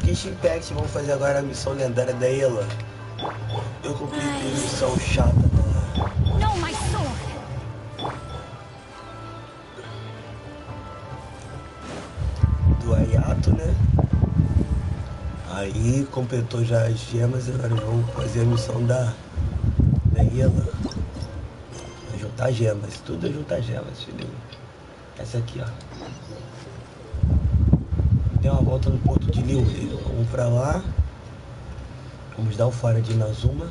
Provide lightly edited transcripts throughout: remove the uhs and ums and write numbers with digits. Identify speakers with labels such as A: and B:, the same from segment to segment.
A: Genshin Impact, vamos fazer agora a missão lendária da Yelan. Eu completei a missão chata do Ayato, né? Aí completou já as gemas e agora vamos fazer a missão da Yelan. Juntar gemas, tudo é juntar gemas, filhinho. Essa aqui, ó. Deu uma volta no porto de Liu. Vamos pra lá. Vamos dar o fora de Inazuma.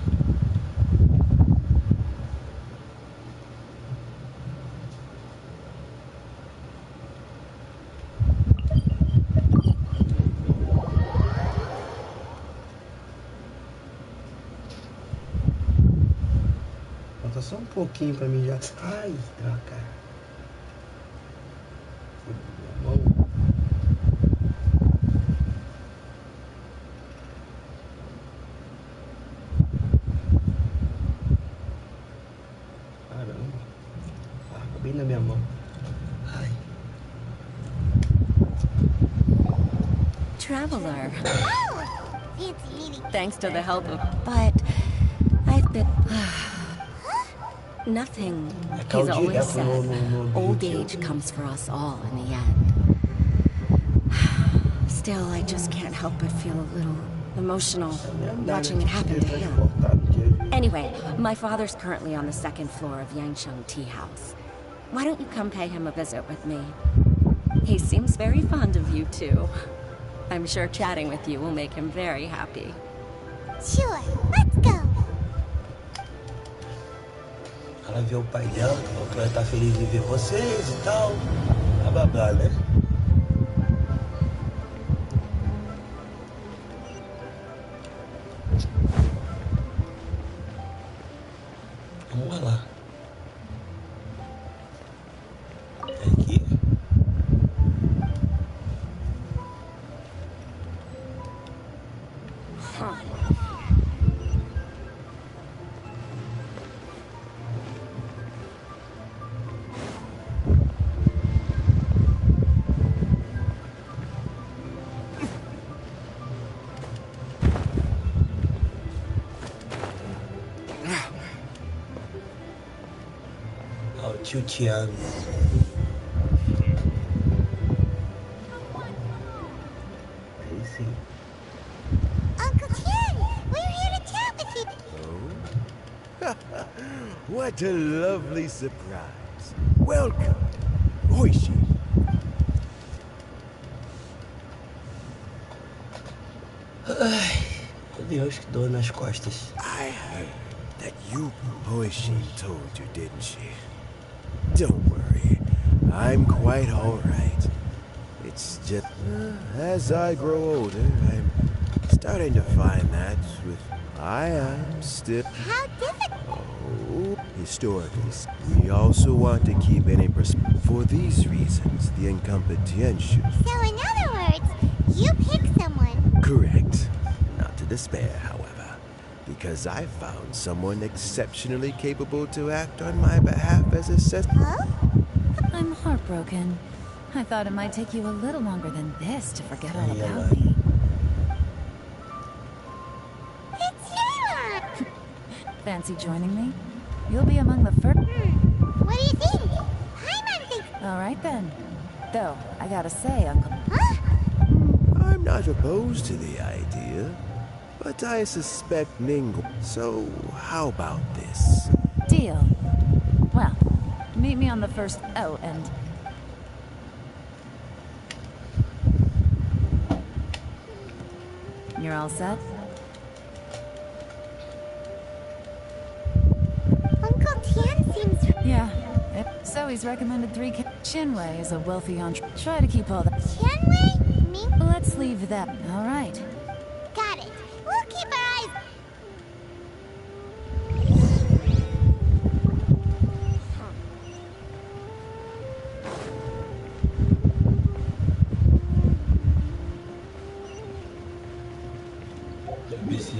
A: Falta só um pouquinho pra mim já. Ai, droga. Bem na minha mão. Ai.
B: Traveler. Thanks to the help of... But I've been... Nothing. He's always said, old age comes for us all in the end. Still, I just can't help but feel a little emotional watching it happen to him. Anyway, my father's currently on the second floor of Yangsheng Tea House. Why don't you come pay him a visit with me? He seems very fond of you, too. I'm sure chatting with you will make him very happy.
C: Sure, let's go!
A: Ela vê o pai dela, falou que ela tá feliz de ver vocês e tal. Blá blá blá, né? Vamos lá. Aqui. Ó, o tio Tiago.
D: What a lovely surprise. Welcome, Oishi.
A: Ai, meu Deus, que dor nas costas.
D: I heard that you, Oishi, told you, didn't she? Don't worry, I'm quite all right. It's just, as I grow older, I'm starting to find that with I'm still...
C: How difficult?
D: Oh, historically, we also want to keep any perspective. For these reasons, the incompetentious...
C: So in other words, you pick someone.
D: Correct. Not to despair, however, because I found someone exceptionally capable to act on my behalf as a set...
C: Huh?
E: I'm heartbroken. I thought it might take you a little longer than this to forget all about me.
C: It's Yelan!
E: Fancy joining me? You'll be among the first...
C: What do you think? Paimon thinks...
E: All right then. Though, I gotta say, Uncle...
C: Huh?
D: I'm not opposed to the idea, but I suspect Mingle. So, how about this?
E: Deal. Well, meet me on the first... Oh, and... You're all set?
C: Uncle Tian seems...
E: Yeah. So he's recommended 3K. Shinwei is a wealthy entrepreneur. Try to keep all that...
C: Tianwei? Me?
E: Let's leave that. All right.
C: Got it. We'll keep our eyes...
A: Deixa eu ver se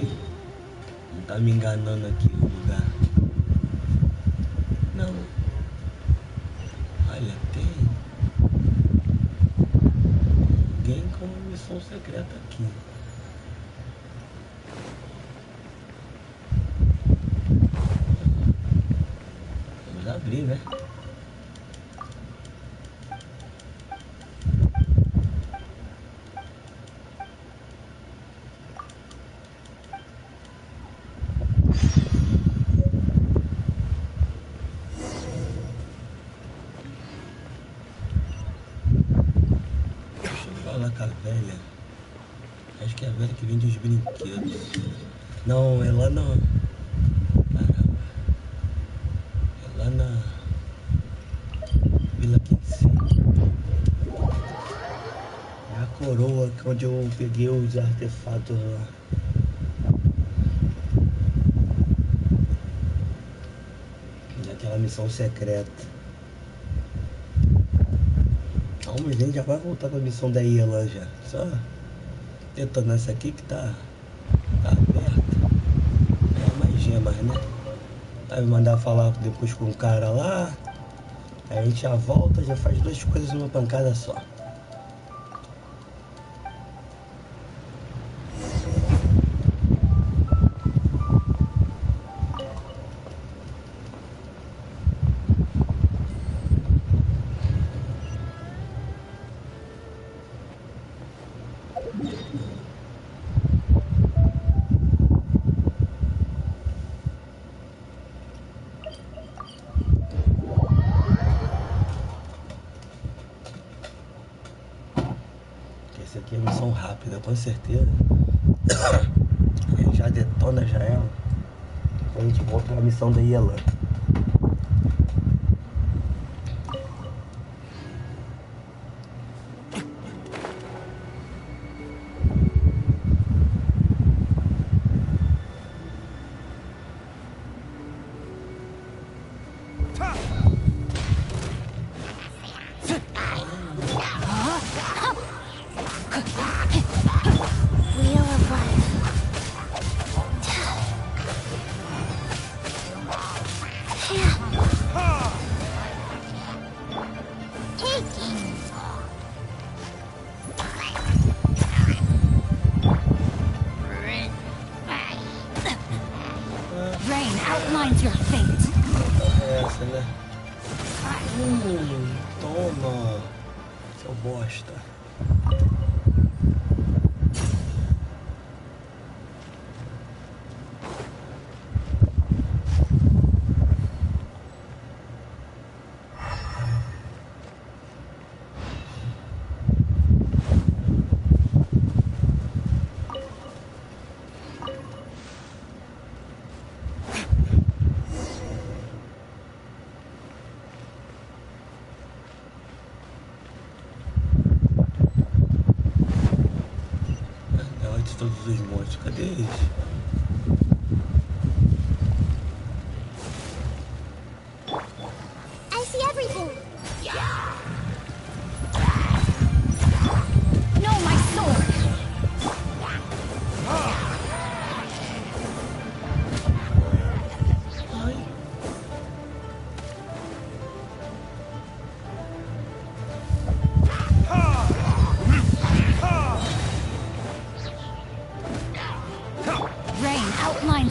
A: não tá me enganando aqui o lugar. Não. Olha, tem alguém com uma missão secreta aqui. abrir, né? Com a velha. Acho que é a velha que vende os brinquedos. Não, é lá não. Caramba. É lá na Vila Genshin. É a coroa onde eu peguei os artefatos lá. Daquela missão secreta. Calma, gente, já vai voltar pra missão da Yelan já. Só tentando essa aqui que tá aberta. É mais gemas, né? Vai me mandar falar depois com o cara lá. Aí a gente já volta, já faz duas coisas numa pancada só. Esse aqui é missão rápida, com certeza. A gente já detona já ela. Depois a gente volta pra missão da Yelan. Essa, né? Toma, seu bosta. Todos os monstros, cadê eles?
C: I see everything.
B: No, my sword!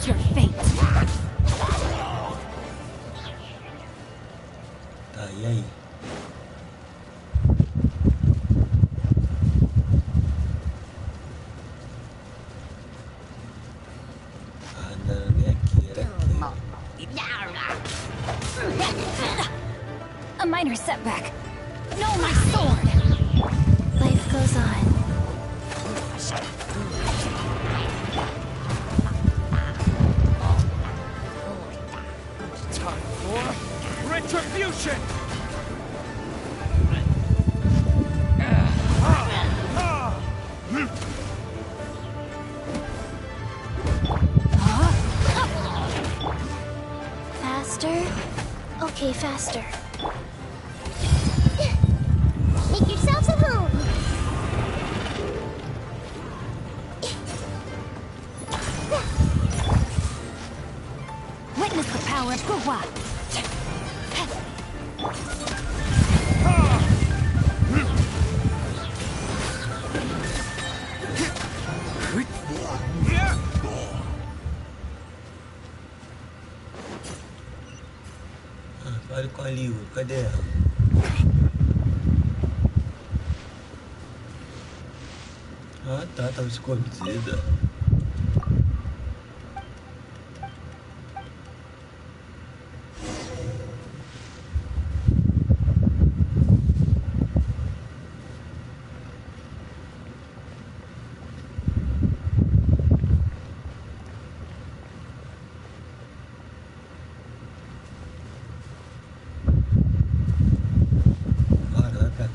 E: Your fate.
A: Tá, e aí? Ah, não, nem aqui, era aqui.
E: A minor setback. No, my sword.
C: Life goes on.
D: Retribution!
C: Faster? Okay, faster. Make yourselves at home.
E: Witness the power of Gua.
A: Olha com a língua, cadê ela? Ah tá, tava escondida.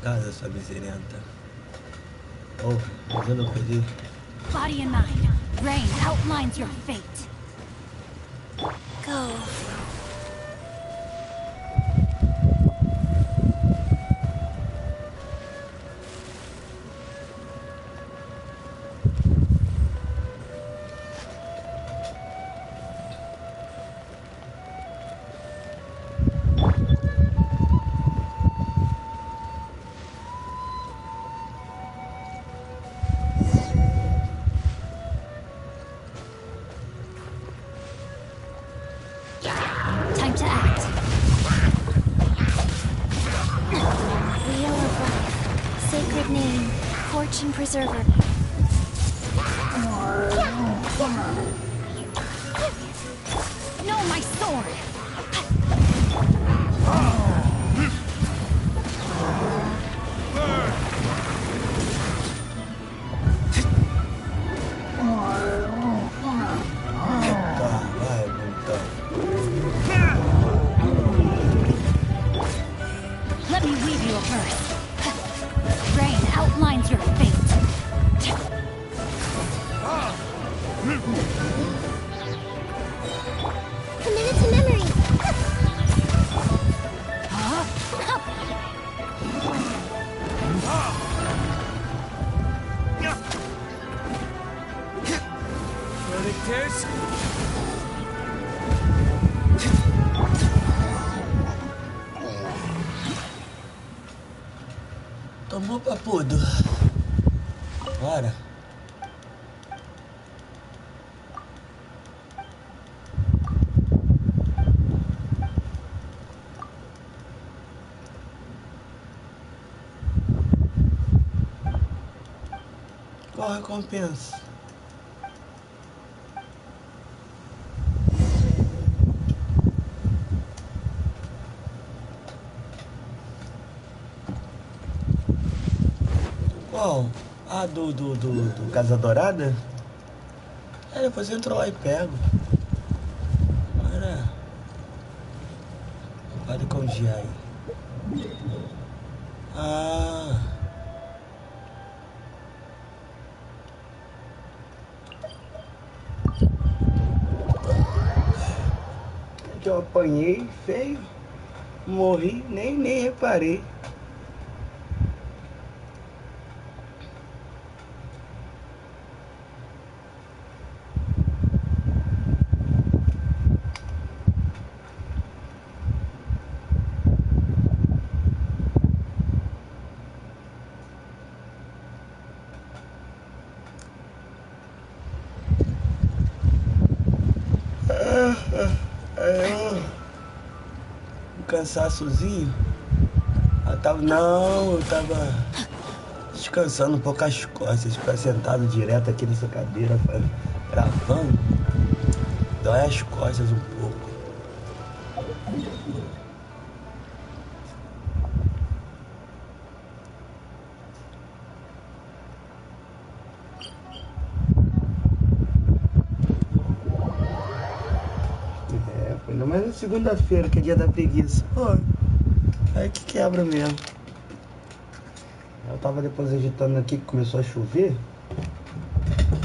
A: Casa, sua miserenta. Oh, mas eu não perdi.
E: Body and mind. Rain outlines your fate.
C: Go.
E: Time to act.
C: Wheel of life. Sacred name. Fortune preserver.
E: No, my sword! Let me weave you a verse. Rain outlines your fate.
C: Committed to memory.
A: Tomou papudo. Bora. Qual a recompensa? Qual? Ah, do Casa Dourada? É, depois eu entro lá e pego. Bora. Pode congear aí. Ah. Que eu apanhei feio. Morri, nem reparei. Um cansaçozinho. Eu tava descansando um pouco as costas, ficar sentado direto aqui nessa cadeira, gravando, dói as costas um pouco. Ainda mais na segunda-feira, que é dia da preguiça. Pô, aí que quebra mesmo. Eu tava depois agitando aqui, que começou a chover.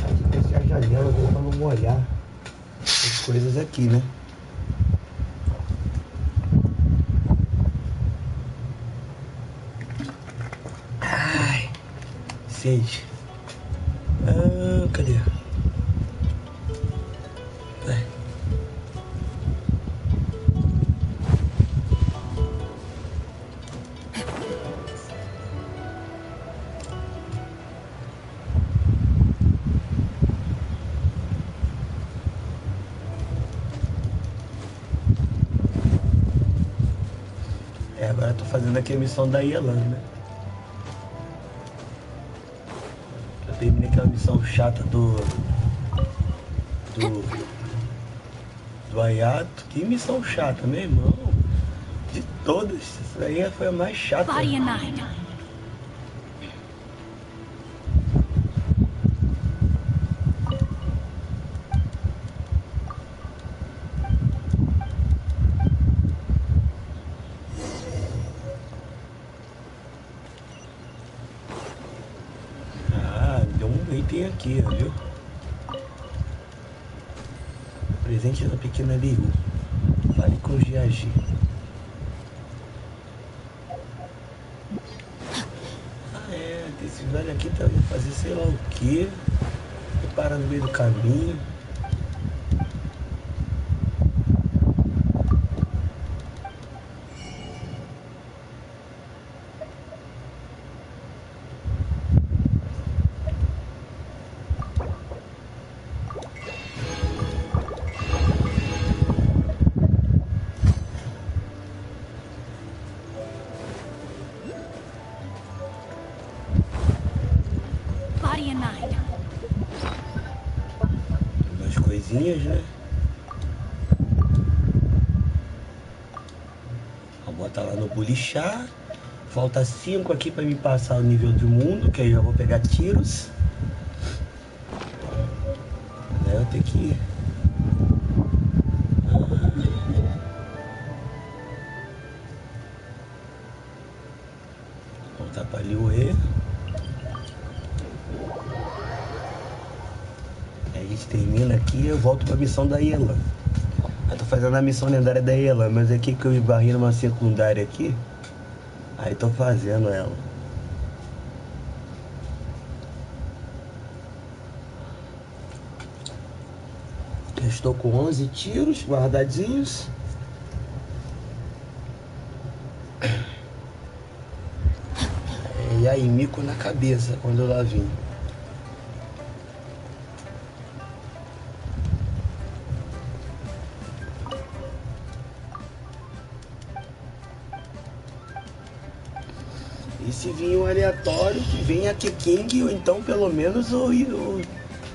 A: Aí fechei a janela pra não molhar as coisas aqui, né? Ai, 6. Cadê? Vai. tô fazendo aqui a missão da Yelan, né? Eu terminei aquela missão chata do Ayato. Que missão chata, meu irmão. De todas, essa aí foi a mais chata.
E: Body and mind.
A: Deu um item aqui, viu? Presente da pequena Liu. Fale com o Giagi. Esse velho aqui tá indo fazer sei lá o que. Parar no meio do caminho. Umas coisinhas, né? Vou botar lá no bulichar. Falta 5 aqui pra me passar o nível do mundo, que aí eu vou pegar tiros. Aí eu tenho que ir. Voltar pra Liu. Aí a gente termina aqui e eu volto pra missão da Yelan. Eu tô fazendo a missão lendária da Yelan, mas aqui que eu esbarrei numa secundária aqui. Aí tô fazendo ela. Eu estou com 11 tiros guardadinhos. E aí, mico na cabeça quando eu lá vim. E se vir um aleatório, que venha aqui King ou então pelo menos o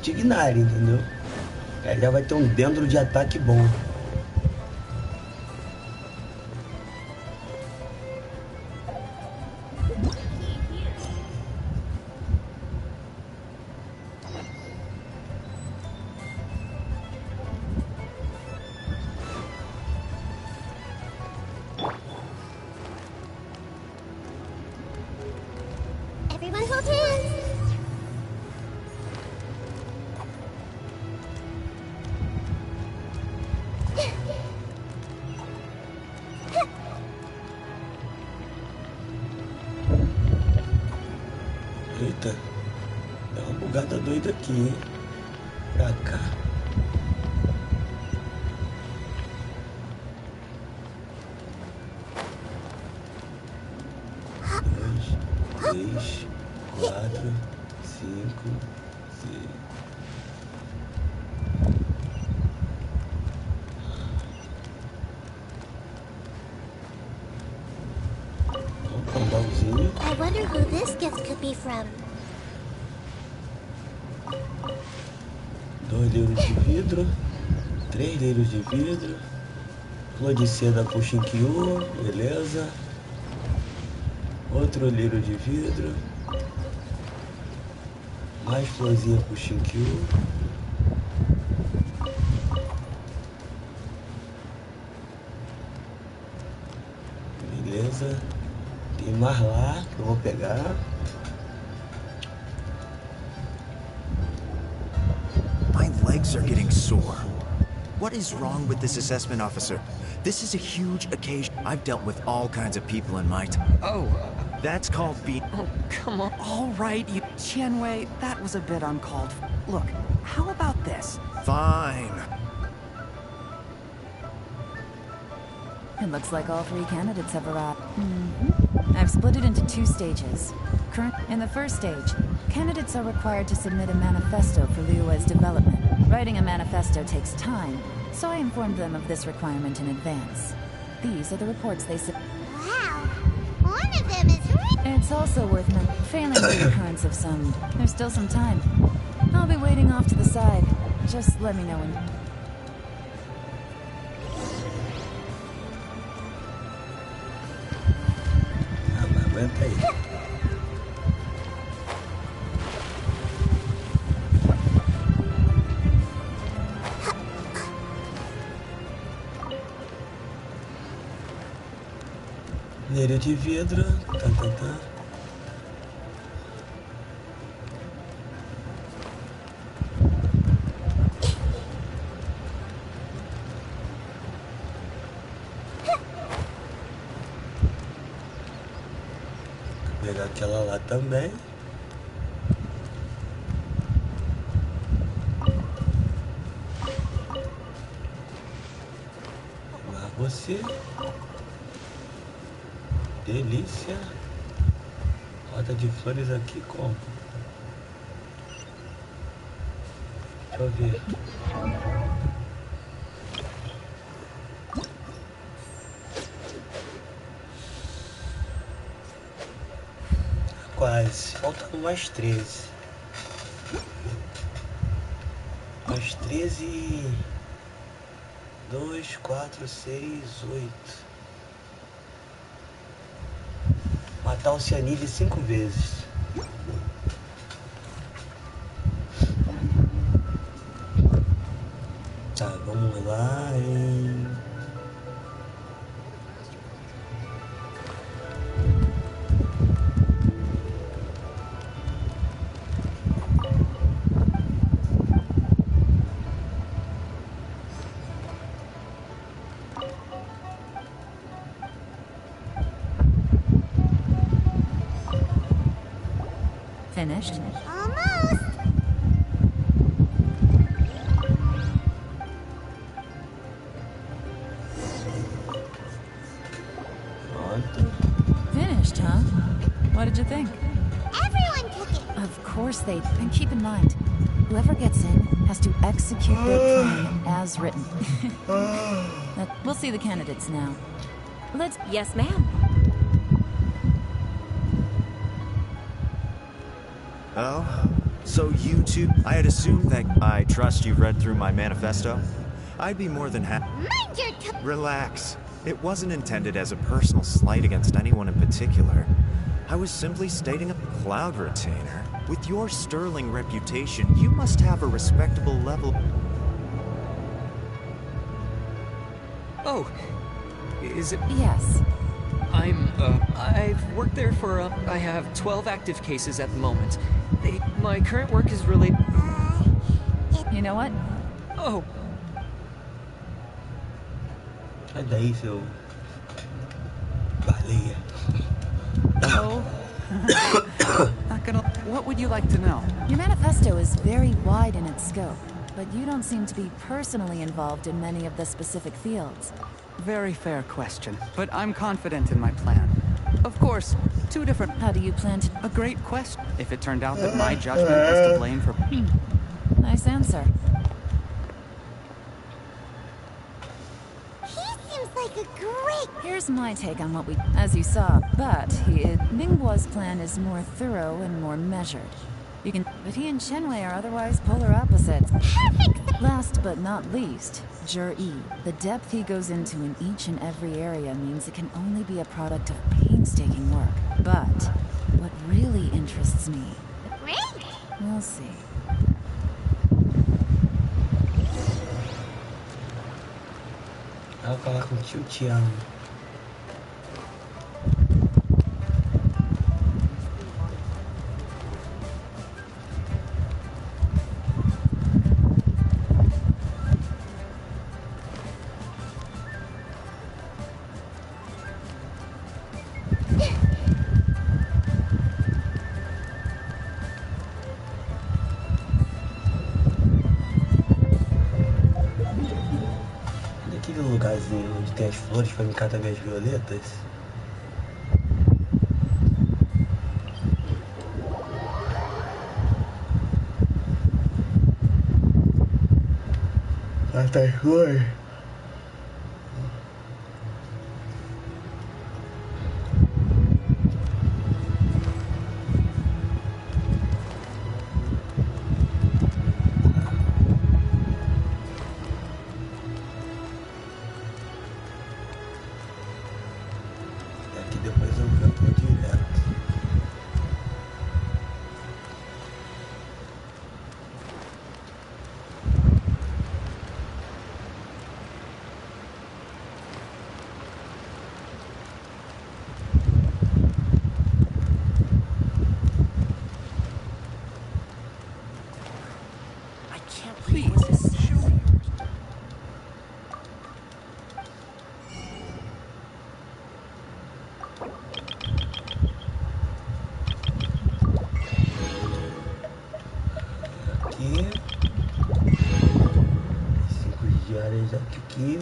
A: Tignari, entendeu? Aí já vai ter um dendro de ataque bom.
C: Everyone hold hands.
A: Eita, dá uma bugada doida aqui, hein? Pra cá. Três, 4, 5, 6. Um condalzinho.
C: I wonder who this gift could be from.
A: 2 livros de vidro. 3 livros de vidro. Flor de seda com Shinkyu, beleza. Outro livro de vidro. Mais florzinha pro Shinkyu. Beleza. Tem mais lá que eu vou pegar.
D: My legs are getting sore. What is wrong with this assessment officer? This is a huge occasion. I've dealt with all kinds of people in my time.
F: Oh,
D: That's called being...
F: oh, come on. All right, you... Qianwei, that was a bit uncalled for. Look, how about this?
D: Fine.
E: It looks like all 3 candidates have arrived. I've split it into 2 stages. In the first stage, candidates are required to submit a manifesto for Liyue's development. Writing a manifesto takes time, so I informed them of this requirement in advance. These are the reports they submit.
C: Wow, one of them is right.
E: It's also worth failing the occurrence of some. There's still some time. I'll be waiting off to the side. Just let me know when.
A: Aguenta aí. Mineiro de vidro. Tá. Vou pegar aquela lá também. Pegar você. Delícia. Roda de flores aqui como? Deixa eu ver. Quase. Faltam mais 13. Mais 13. 2, 4, 6, 8. Matar o cianide 5 vezes. Tá, vamos lá em...
E: Finished?
C: Almost.
E: Finished, huh? What did you think?
C: Everyone took it.
E: Of course they... And keep in mind, whoever gets in has to execute their plan as written. We'll see the candidates now. Let's...
B: Yes, ma'am.
G: Oh, so you two... I had assumed that... I trust you've read through my manifesto. I'd be more than happy...
C: Mind your tongue.
G: Relax. It wasn't intended as a personal slight against anyone in particular. I was simply stating a cloud retainer. With your sterling reputation, you must have a respectable level...
H: Oh, is it...
E: Yes.
H: I've worked there for, I have 12 active cases at the moment. My current work is related...
E: You know what?
H: Oh.
A: Sai daí, seu... baleia.
F: Oh. Not gonna... What would you like to know?
E: Your manifesto is very wide in its scope, but you don't seem to be personally involved in many of the specific fields.
F: Very fair question, but I'm confident in my plan. Of course, two different...
E: How do you plan to...
F: A great question. If it turned out that my judgment was to blame for...
E: Nice answer.
C: He seems like a great...
E: Here's my take on what we... As you saw, but Ningguo's plan is more thorough and more measured. You can... But he and Shenwei are otherwise polar opposites.
C: Perfect.
E: Last but not least, Jur-E. The depth he goes into in each and every area means it can only be a product of painstaking work. But what really interests me...
C: Great.
E: We'll see.
A: Vai falar com o tio Tião. Aquele lugarzinho onde tem as flores pra me catar minhas violetas. Ah, tá as flores.
B: can't wait for this.
A: Aqui. 5 diárias aqui.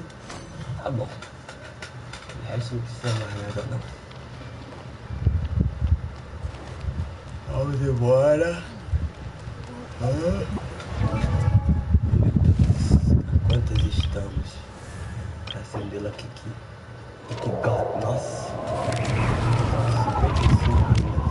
A: Tá bom. O resto não precisa mais nada não. Vamos embora. Quantas estamos? Pra acendê-la aqui. Que gato, nossa. 55 minutos.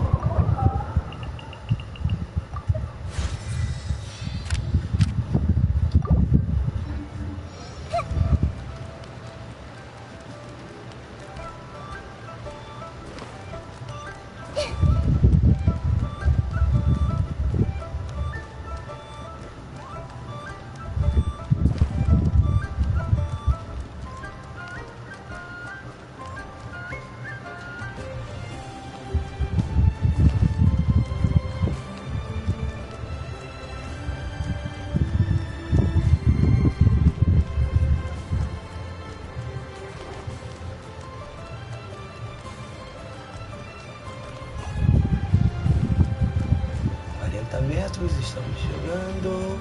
A: Metros, estamos chegando.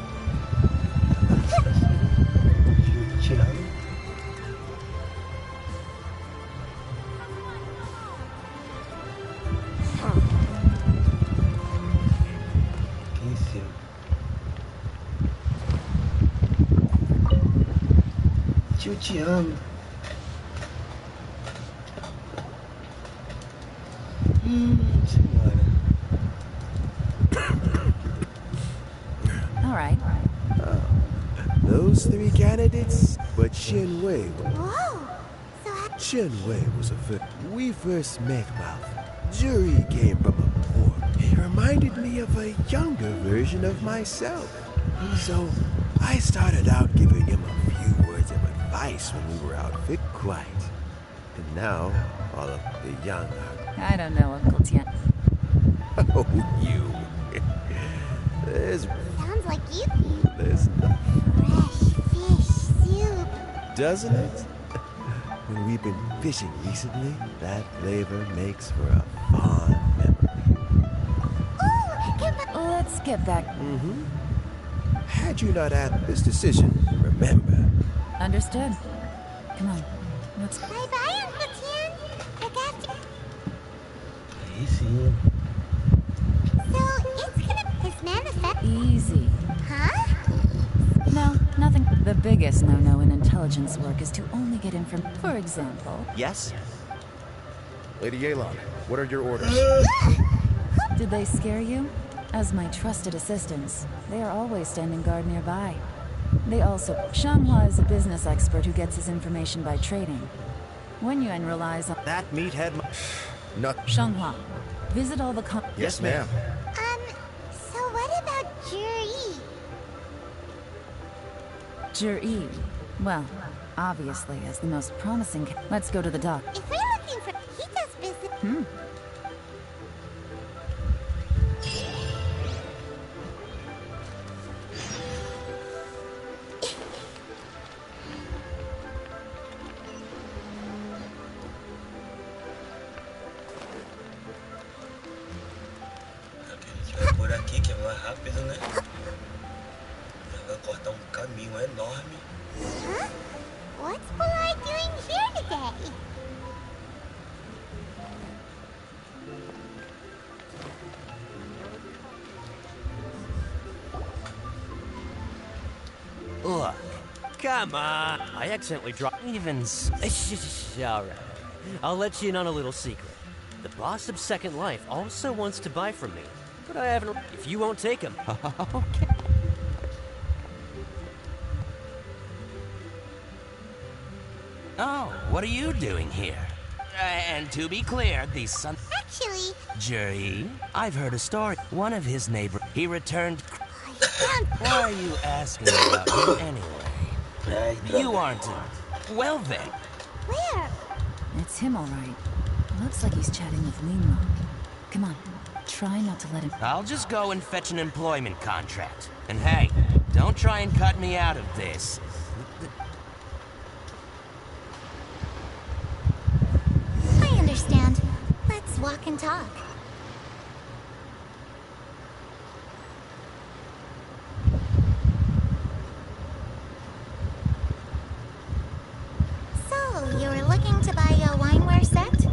A: Tirando. Aqui em cima. Tio, te amo. Senhora.
E: All right.
D: Those 3 candidates, but Shenwei.
C: Whoa! So
D: Shenwei was a we first met while Jury came from a poor. He reminded me of a younger version of myself. So I started out giving him a few words of advice when we were out fit quiet. And now all of the young are...
E: I don't know, Uncle Tian.
D: Oh, you. There's
C: sounds like you.
D: There's no...
C: Fresh fish soup.
D: Doesn't it? When we've been fishing recently, that flavor makes for a fond memory.
C: Ooh,
E: Let's get back.
D: Had you not had this decision, remember.
E: Understood. Come on. Let's...
C: Bye-bye, Uncle Tian. Look after...
A: Aí sim.
C: So, it's gonna... His manifest...
E: Easy.
C: Huh?
E: No, nothing. The biggest no-no in intelligence work is to only get information. For example...
G: Yes?
I: Lady Yelan, what are your orders?
E: Did they scare you? As my trusted assistants, they are always standing guard nearby. They also... Shanghua is a business expert who gets his information by trading. Wen Yuan relies on...
G: That meathead...
I: Not...
E: Shanghua, visit all the
I: Yes, ma'am.
C: So what about Jury?
E: Jury. Well, obviously, as the most promising... Let's go to the dock.
C: If we're looking for... He does business...
A: Por aqui que é mais rápido, né? Vai cortar caminho enorme.
C: Huh? What's Polite doing here today?
J: Look, come on. I accidentally dropped Alright. I'll let you in on a little secret. The boss of Second Life also wants to buy from me, but I haven't... If you won't take him... Okay. Oh, what are you doing here? And to be clear, the son...
C: Actually...
J: Jury, I've heard a story. One of his neighbors, he returned... Why are you asking about him anyway? You aren't... Well then.
C: Where?
E: It's him, all right. Looks like he's chatting with Lingmo. Come on, try not to let him...
J: I'll just go and fetch an employment contract. And hey, Don't try and cut me out of this.
C: I understand. Let's walk and talk. So, you were looking to buy a wineware set?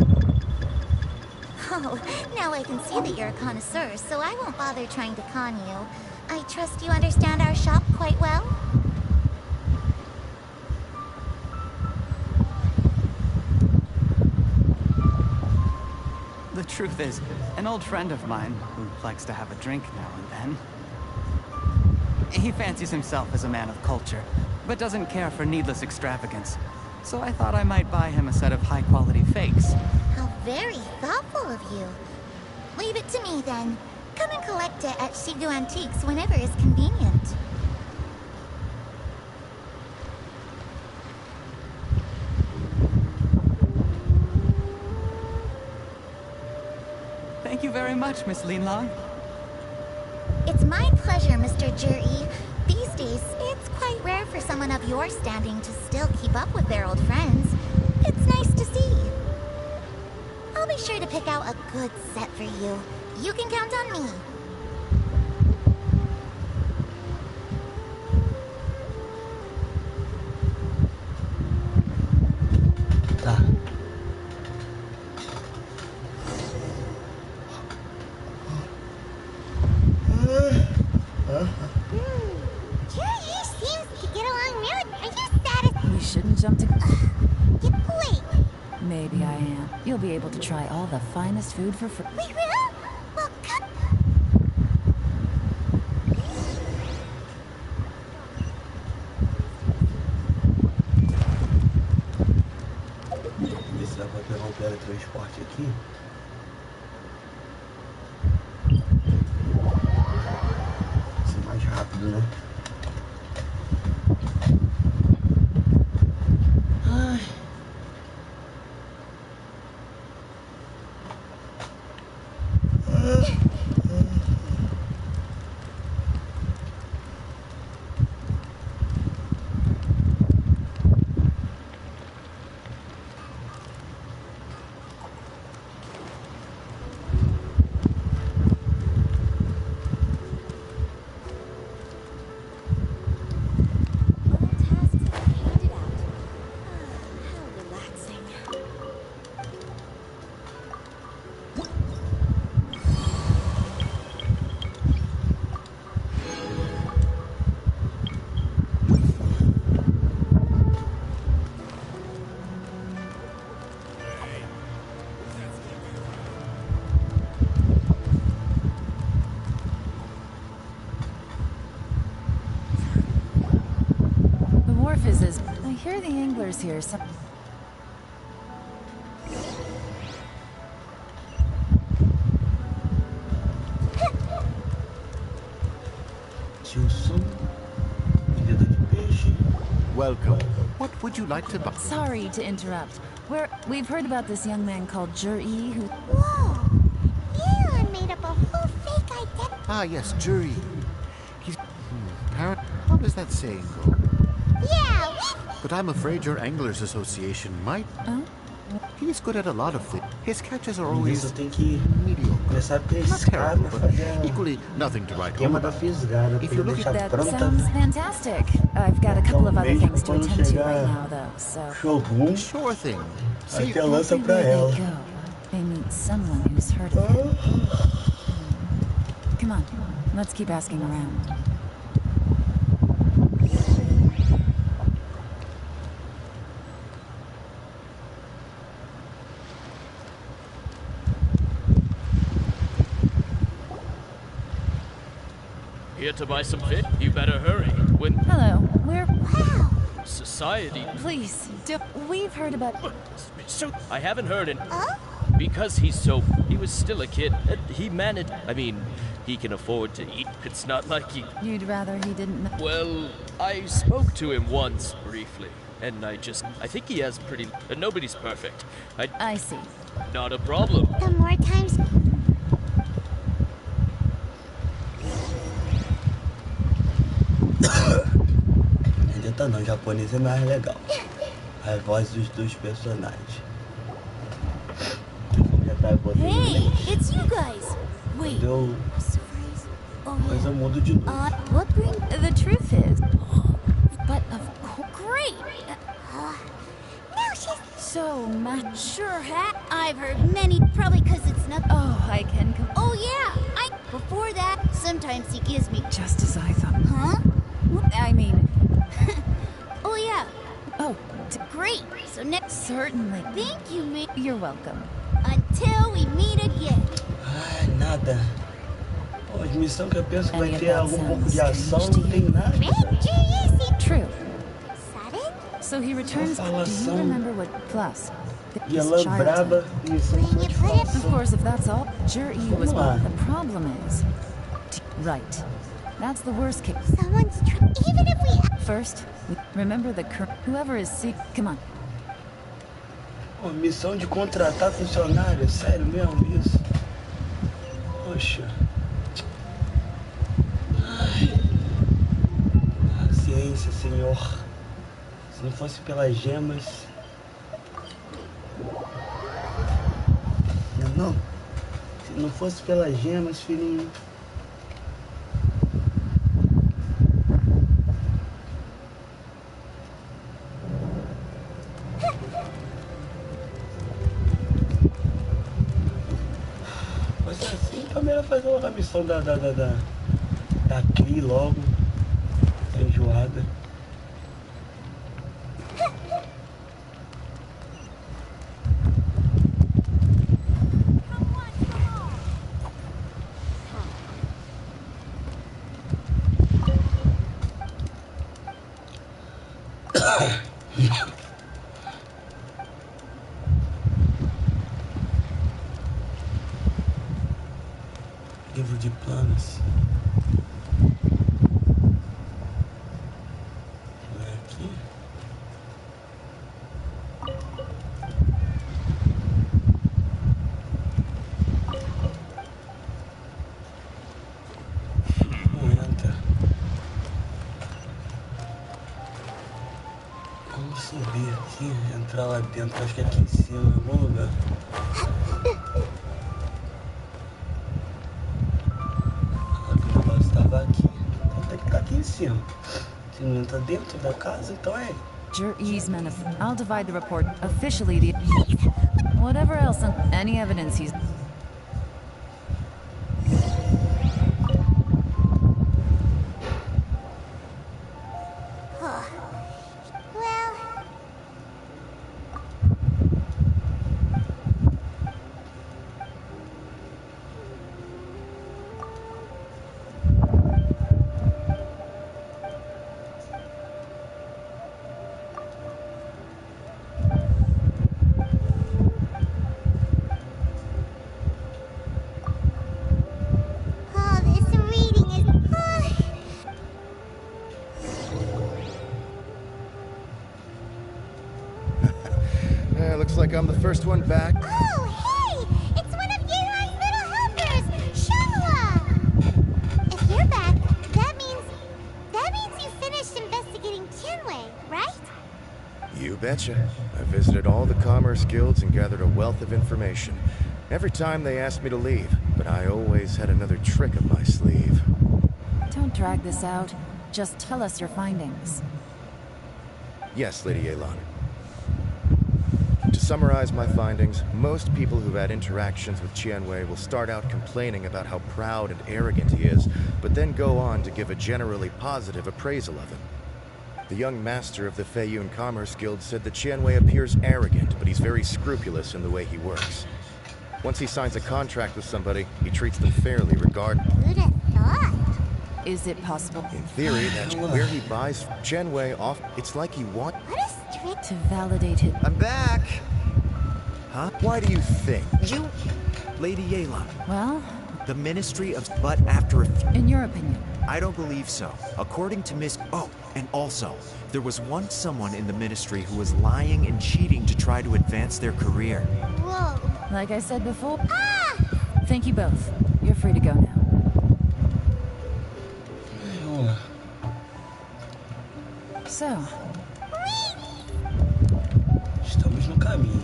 C: Oh, now I can see that you're a connoisseur, so I won't bother trying to con you. I trust you understand our shop quite well?
F: The truth is, an old friend of mine, who likes to have a drink now and then, he fancies himself as a man of culture, but doesn't care for needless extravagance. So I thought I might buy him a set of high-quality fakes.
C: How very thoughtful of you. Leave it to me, then. Come and collect it at Shigu Antiques whenever is convenient.
F: Thank you very much, Miss Linlang.
C: It's my pleasure, Mr. Juri. These days, it's quite rare for someone of your standing to still keep up with their old friends. It's nice to see. I'll be sure to pick out a good set for you. You can count on me. Juri seems to get along really. Are you satisfied?
E: We shouldn't jump to...
C: Wait.
E: Maybe I am. You'll be able to try all the finest food for free.
C: We will? Well, come.
A: Ver se dá pra pegar um teletransporte aqui. Vai ser mais rápido, né? Ai.
E: I hear the anglers here.
I: Welcome. What would you like to buy?
E: Sorry to interrupt. We've heard about this young man called Juri who...
C: Whoa! Yelan made up a whole fake identity.
I: Ah, yes, Juri. He's... Parrot, how does that saying go?
C: Yeah,
I: But I'm afraid your Anglers Association might...
E: Oh?
I: He's good at a lot of things. His catches are always
A: Eu tenho que
I: mediocre.
A: começar a
I: Not
A: pescar
I: terrible,
A: pra
I: but
A: fazer
I: equally nothing to write home
A: queima da
I: about.
A: fisgada,
I: If
A: pra
I: you
A: eu
I: look
A: deixar
E: That
A: pronta.
E: sounds fantastic. I've got a couple of other things to attend to right now, though, so...
A: Shogun,
I: Sure thing.
A: aí que lança pra
E: There
A: ela.
E: they go. They meet someone who's heard of him. Come on, let's keep asking around.
K: Here to buy some fish? You better hurry. When
E: Hello, we're...
C: wow.
K: society...
E: Please, we've heard about...
K: So, I haven't heard it.
C: Oh?
K: Because he was still a kid. He managed... I mean, he can afford to eat. It's not like he...
E: You'd rather he didn't know...
K: Well, I spoke to him once, briefly. And I think he has pretty... nobody's perfect.
E: I see.
K: Not a problem.
C: The more times...
A: Canta não, japonês é mais legal. As vozes dos personagens. Já tá botando
C: Hey, it's you guys. Wait.
A: Deu. Mas eu mudo de novo.
E: What bring... The truth is... But of course...
C: Great. Now she's
E: So much...
C: sure hat. I've heard many. Probably because it's not.
E: Oh, I can...
C: Oh yeah. Before that, sometimes he gives me.
E: Just as I thought.
C: Huh?
E: I mean...
C: Oh yeah.
E: Oh,
C: Great. So next.
E: certainly.
C: Thank you, mate.
E: You're welcome.
C: Until we meet again.
A: Ai, nada. Pô, as missões que eu penso que vai
E: Any
A: ter
E: of that
A: algum pouco de
E: sounds
A: ação,
E: strange
A: não tem nada.
E: True.
C: Sudden?
E: So he returns... Do you
A: Falação.
E: remember what... Plus... this
A: Yelan
E: childhood.
A: braba, missão
C: When
A: só
C: you
A: de
C: put it-
E: Of
A: falação.
E: course, if that's all... Jur-E was...
A: Vamos lá.
E: The problem is... Right. That's the worst case.
C: Someone's even if we.
E: First, remember the whoever is sick. Come on.
A: Pô, missão de contratar funcionário, sério mesmo isso? Poxa. Ai. Paciência, senhor. Se não fosse pelas gemas. Não. Se não fosse pelas gemas, filhinho. Mas assim, então é melhor fazer logo a missão da Cri logo. Tá enjoada. Livro de planos. Vai aqui. Não entra. Vamos subir aqui, entrar lá dentro. Acho que é aqui em cima, em algum lugar. Aqui. Então tem que estar aqui em cima. Se não entra dentro da casa, então é.
E: Jur-E's I'll divide the report officially. Whatever else, any evidence he's...
C: Well. Oh, this reading is.
D: Looks like I'm the first one back.
C: Oh, hey! It's one of Yelan's little helpers, Showa! If you're back, that means you finished investigating Tianwei, right?
D: You betcha. I visited all the commerce guilds and gathered a wealth of information. Every time they asked me to leave, but I always had another trick up my sleeve.
E: Don't drag this out. Just tell us your findings.
D: Yes, Lady Yelan. To summarize my findings, most people who've had interactions with Tianwei will start out complaining about how proud and arrogant he is, but then go on to give a generally positive appraisal of him. The young master of the Feiyun Commerce Guild said that Tianwei appears arrogant, but he's very scrupulous in the way he works. Once he signs a contract with somebody, he treats them fairly regardless.
C: Who'd have thought?
E: Is it possible
D: In theory, that's where he buys Tianwei off. It's like he wants...
C: What a strict.
E: to validate it?
G: I'm back!
D: Huh? Why do you think?
G: You... Lady Yelan,
E: Well,
G: the Ministry of... But after a...
E: in your opinion.
G: I don't believe so. According to Miss... Oh, and also, there was once someone in the Ministry who was lying and cheating to try to advance their career.
C: Whoa.
E: Like I said before...
C: Ah!
E: Thank you both. You're free to go now.
A: Vamos lá.
E: So,
A: estamos no caminho.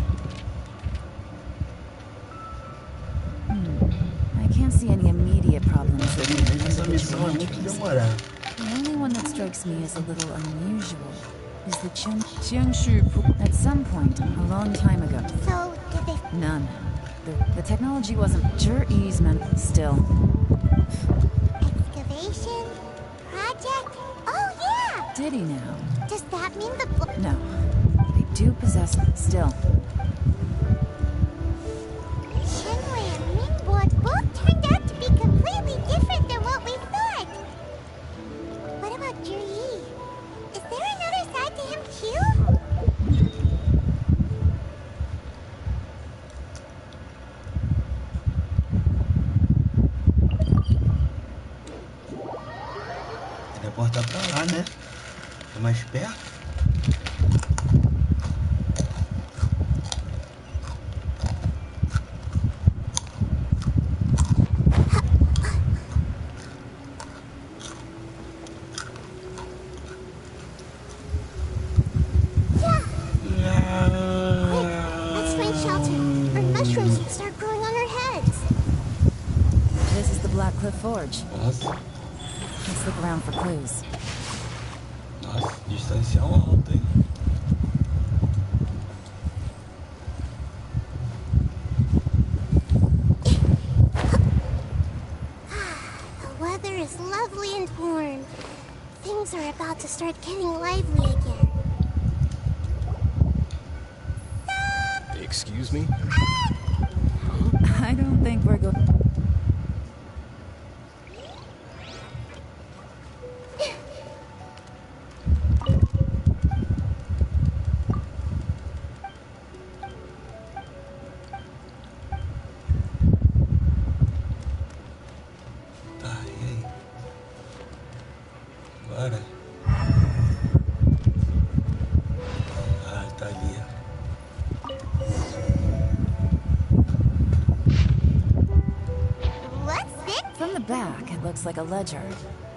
E: I can't see any immediate problems that need
A: Essa missão é
E: individual
A: muito
E: entries.
A: demorada.
E: The only one that strikes me as a little unusual is the Qiangshu. At some point, a long time ago.
C: So, did they...
E: None. The technology wasn't Zhi-Yi's man. Still.
C: Excavation? Project? Oh, yeah!
E: Did he now?
C: Does that mean the...
E: No. They do possess. Still.
C: Shinra and Minboard both turned out to be completely different than what we thought. What about Zhi-Yi? Is there another side to him too?
A: Teleportar pra lá, né? É mais perto.
C: Let's find shelter, or mushrooms will start growing on our heads.
E: This is the Black Cliff Forge.
A: Nossa,
E: Let's look around for clues.
A: nossa, distância alta, hein?
C: The weather is lovely and warm. Things are about to start getting lively again.
K: Excuse me?
E: I don't think we're going.
A: Tá, e aí? Agora? Ah, tá ali.
C: What's this?
E: From the back, it looks like a ledger.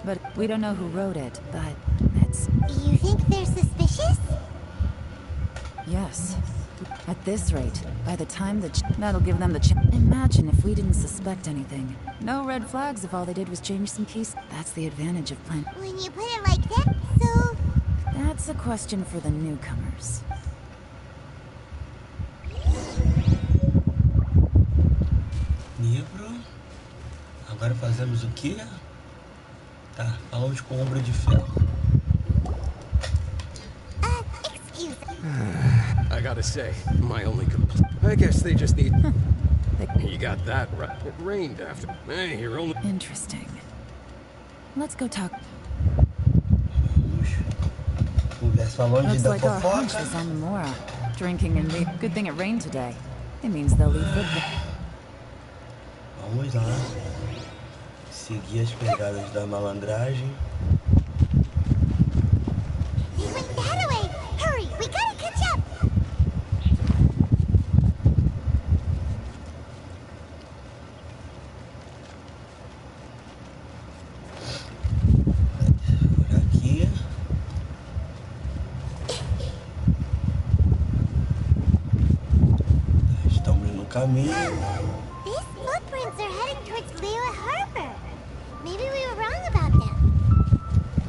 E: But we don't know who wrote it, but it's...
C: You think they're suspicious?
E: Yes. At this rate, by the time that'll give them the Imagine if we didn't suspect anything. No red flags if all they did was change some keys. That's the advantage of playing.
C: When you put it like that, so...
E: That's a question for the newcomers.
A: Livro. Agora fazemos o quê? Tá, falamos com ombro de ferro.
C: Excuse me.
K: I gotta say, my only complaint. I guess they just need. You got that right. It rained after. Hey, you're only.
E: Interesting. Let's go talk.
A: Conversa longe
E: Looks
A: da
E: like our hunch
A: fofoca.
E: was on the Mora. Drinking and leave. Good thing it rained today. It means they'll leave footprints.
A: Vamos lá. Seguir as pegadas da malandragem.
C: They went that way! Hurry, we gotta catch up!
A: Por aqui. Estamos no caminho.
C: These footprints are heading towards Liyue Harbor. Maybe we were wrong about them.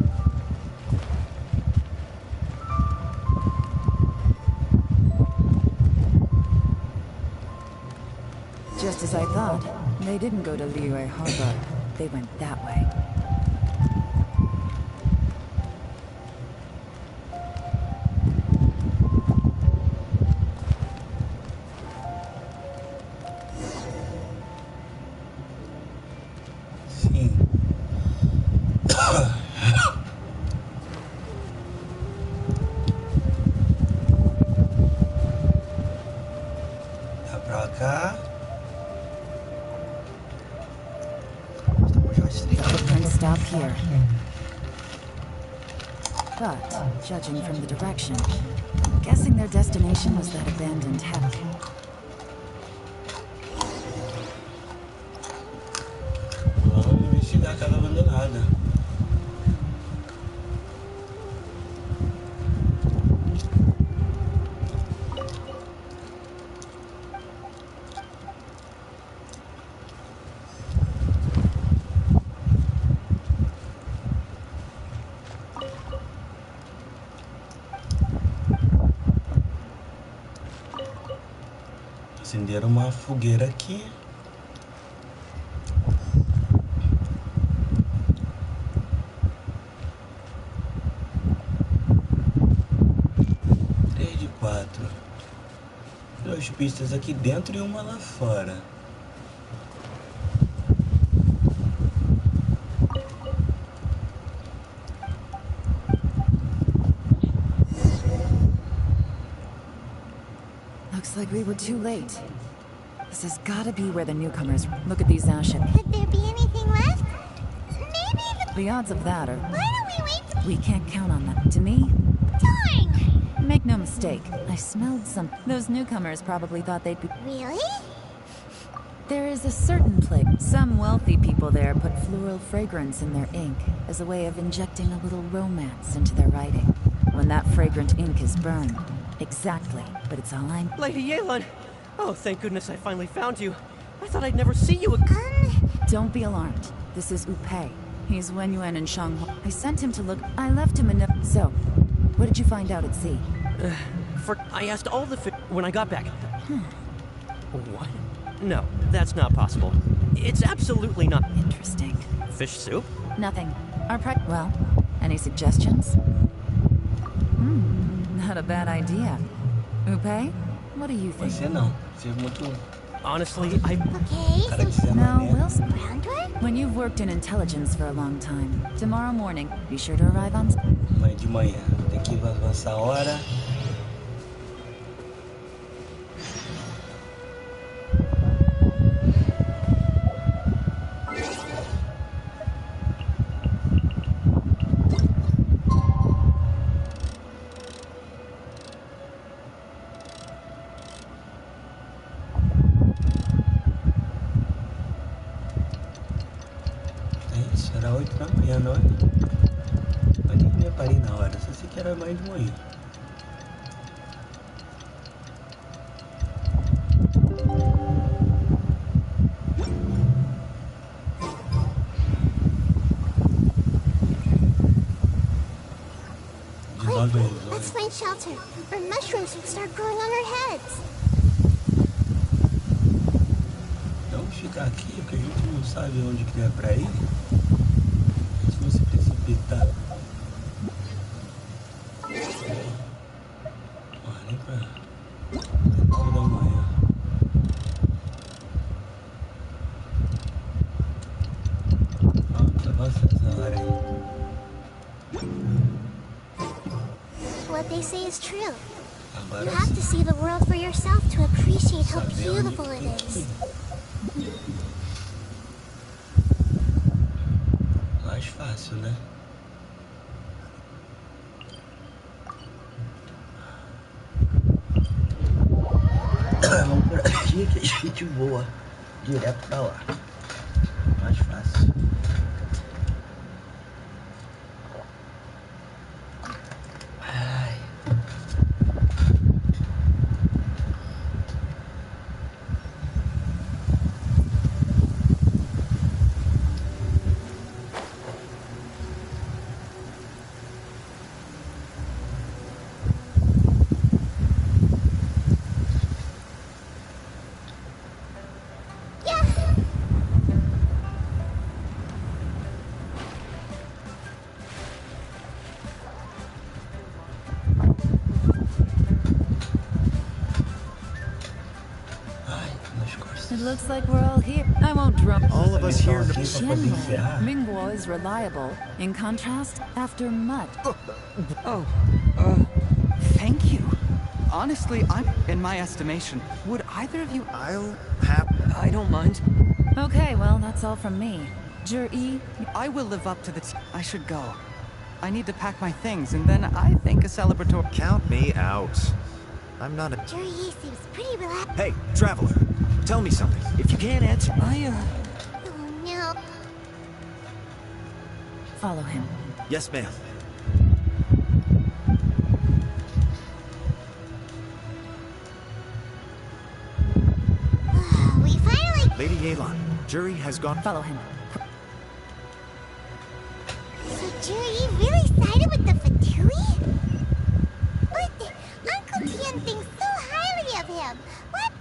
E: Just as I thought, they didn't go to Liyue Harbor. They went that way.
A: Sim. Dá pra cá. Estamos rastreando.
E: Footprints stop here. But, judging from the direction, I'm guessing their destination was that abandoned hut.
A: Vamos investigar a casa abandonada. acenderam uma fogueira aqui. Três de 4. 2 pistas aqui dentro e uma lá fora.
E: Looks like we were too late. This has gotta be where the newcomers... Look at these ashes.
C: Could there be anything left? Maybe
E: The odds of that are...
C: Why don't we wait for...
E: We can't count on that. To me,
C: Darn!
E: make no mistake, I smelled some... Those newcomers probably thought they'd be...
C: Really?
E: There is a certain place. Some wealthy people there put floral fragrance in their ink as a way of injecting a little romance into their writing. When that fragrant ink is burned. Exactly, but it's all I'm...
J: Lady Yelan! Oh, thank goodness I finally found you. I thought I'd never see you again.
E: Don't be alarmed. This is Upei. He's Wenyuan and Shanghua. I sent him to look... I left him a... So, what did you find out at sea?
J: I asked all the when I got back. What? No, that's not possible. It's absolutely not.
E: Interesting.
J: Fish soup?
E: Nothing. Well, any suggestions? Not a bad idea. Upei, what do you think?
A: Você não. Você é muito...
J: Honestly, I...
C: Okay,
A: Cara de ser
E: No,
A: mané.
E: Wilson.
C: groundwork?
E: When you've worked in intelligence for a long time, tomorrow morning, be sure to arrive on...
A: Mas de manhã. Tem que avançar a hora. Era 8 da manhã, não é? Mas nem me reparei na hora, só sei que era mais de manhã. De 9 às
C: Let's find shelter, or mushrooms will start growing on our heads.
A: Vamos ficar aqui, porque a gente não sabe onde que é pra ir. Se não se precipitar. Olha, nem pra 9 da manhã. Vamos avançar essa hora aí.
C: What they say is true.
A: Agora
C: You have to see the world for yourself to appreciate how beautiful it is.
A: Mais fácil, né? Vamos por aqui que a gente voa direto pra lá. Mais fácil. Ai.
E: It looks like we're all here. I won't drum.
G: All of us here.
E: Shenmue, Mingguo is reliable. In contrast, after mud.
F: Thank you. Honestly, in my estimation, would either of you...
H: I don't mind.
E: Okay, well, that's all from me. Zhi,
F: I will live up to the... I should go. I need to pack my things, and then I think a celebratory...
G: Count me out. I'm not a...
C: Jerry seems pretty relaxed.
G: Hey, traveler. Tell me something. If you can't answer...
C: Oh no.
E: follow him.
G: Yes, ma'am.
C: We finally...
G: Lady Yelan, jury has gone...
E: Follow him.
C: So Jerry really sided with the Fatui? But Uncle Tian thinks so highly of him. What?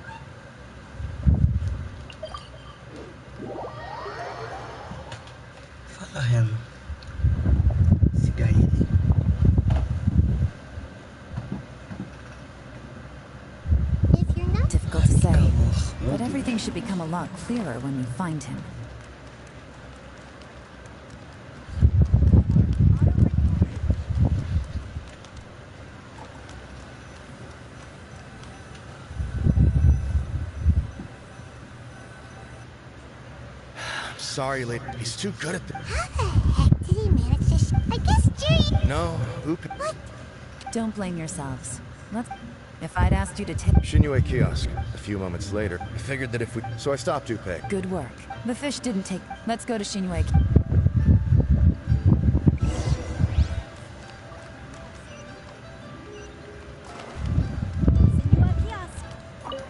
E: Everything should become a lot clearer when you find him.
I: Sorry, lady. He's too good at this.
C: How the heck did he manage to I guess Jerry...
I: No, who could...
C: What?
E: Don't blame yourselves. If I'd asked you to take...
I: Shinue kiosk. A few moments later, I figured that if we... So I stopped Upe.
E: Good work. The fish didn't take... Let's go to Shinue.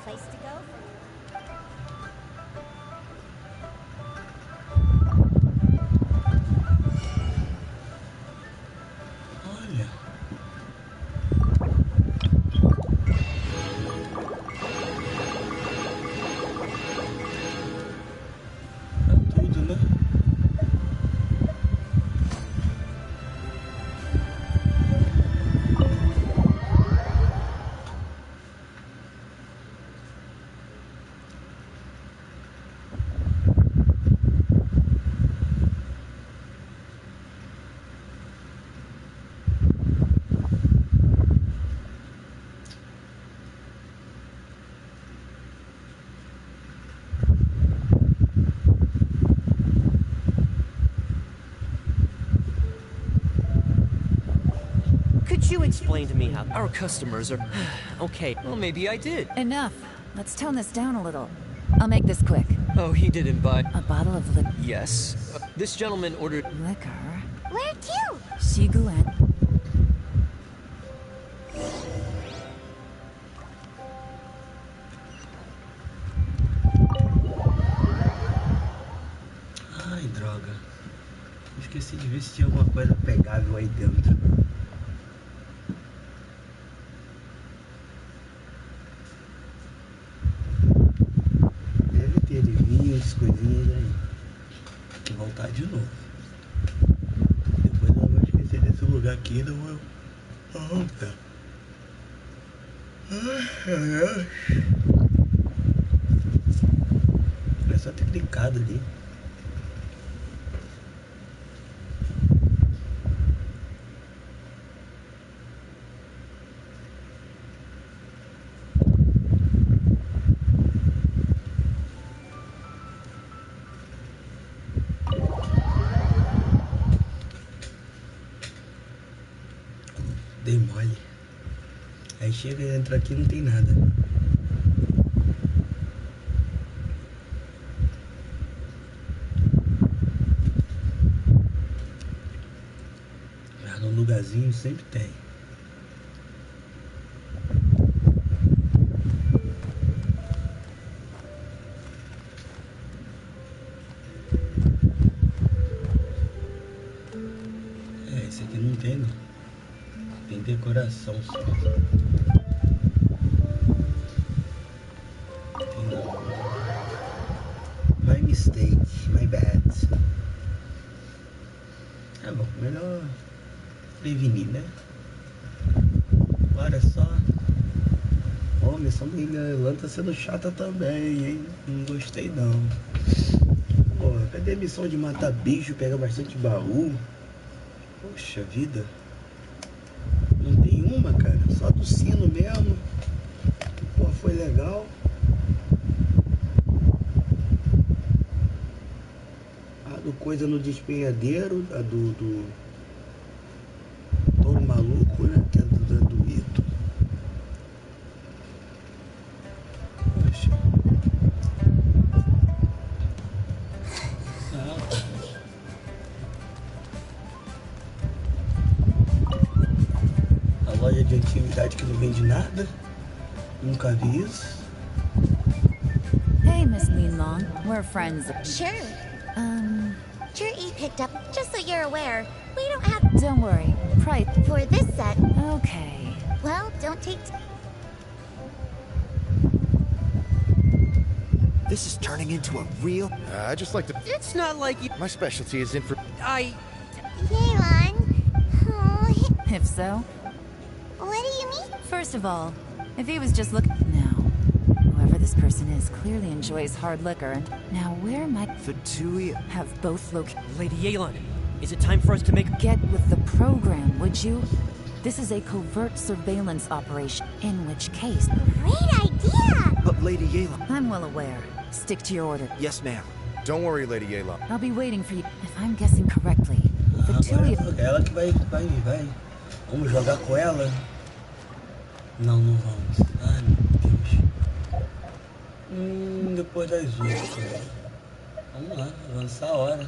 C: Place to go.
A: Olha. Tá tudo, né?
J: Could you explain to me how...
H: Our customers are...
J: Okay.
H: Well, maybe I did.
E: Enough. Let's tone this down a little. I'll make this quick.
H: Oh, he didn't buy...
E: A bottle of
H: Yes. This gentleman ordered...
E: liquor.
C: Where to?
E: Shiguen.
A: Ai, droga. Esqueci de ver se tinha alguma coisa pegável aí dentro. Deve ter vinhos, coisinhas aí. Vou voltar de novo. Depois eu vou esquecer desse lugar aqui, não vou voltar. É só ter clicado ali. Dei mole. Aí chega e entra aqui e não tem nada. Já no lugarzinho sempre tem. É, esse aqui não tem, não. Tem decoração só. Tem não. My mistake, my bad. Tá bom, melhor prevenir, né? Olha só. Ó, a missão do Yelan tá sendo chata também, hein? Não gostei não. Pô, cadê a missão de matar bicho, pegar bastante baú? Poxa vida. Não tem uma, cara, só do sino mesmo. Pô, foi legal. A do coisa no despenhadeiro, a do touro maluco, né? Que é do Ito. Poxa. Loja de antiguidade que não vende nada. Nunca vi isso.
E: Hey, Miss Linlong. We're friends.
C: Sure. Jerry picked up, just so you're aware. We don't have...
E: Don't worry. Price.
C: For this set...
E: Okay.
C: Well, don't take...
G: This is turning into a real...
I: I just like to...
J: It's not like you...
I: My specialty is in for...
C: Yelan... Oh,
E: If so...
C: what do you mean?
E: First of all, if he was just looking... Now, whoever this this person is. Clearly enjoys hard liquor, and now where might
G: Fatui
E: have both
J: Lady Yelan, is it time for us to make...
E: Get with the program, would you? This is a covert surveillance operation, in which case...
C: Great idea!
G: But Lady Yelan...
E: I'm well aware. Stick to your order.
G: Yes, ma'am.
I: Don't worry, Lady Yelan.
E: I'll be waiting for you. If I'm guessing correctly, Fatui...
A: Ela que vai. Vamos jogar com ela? Não vamos. Ai, meu Deus. Depois das 8. Vamos lá, avançar a hora.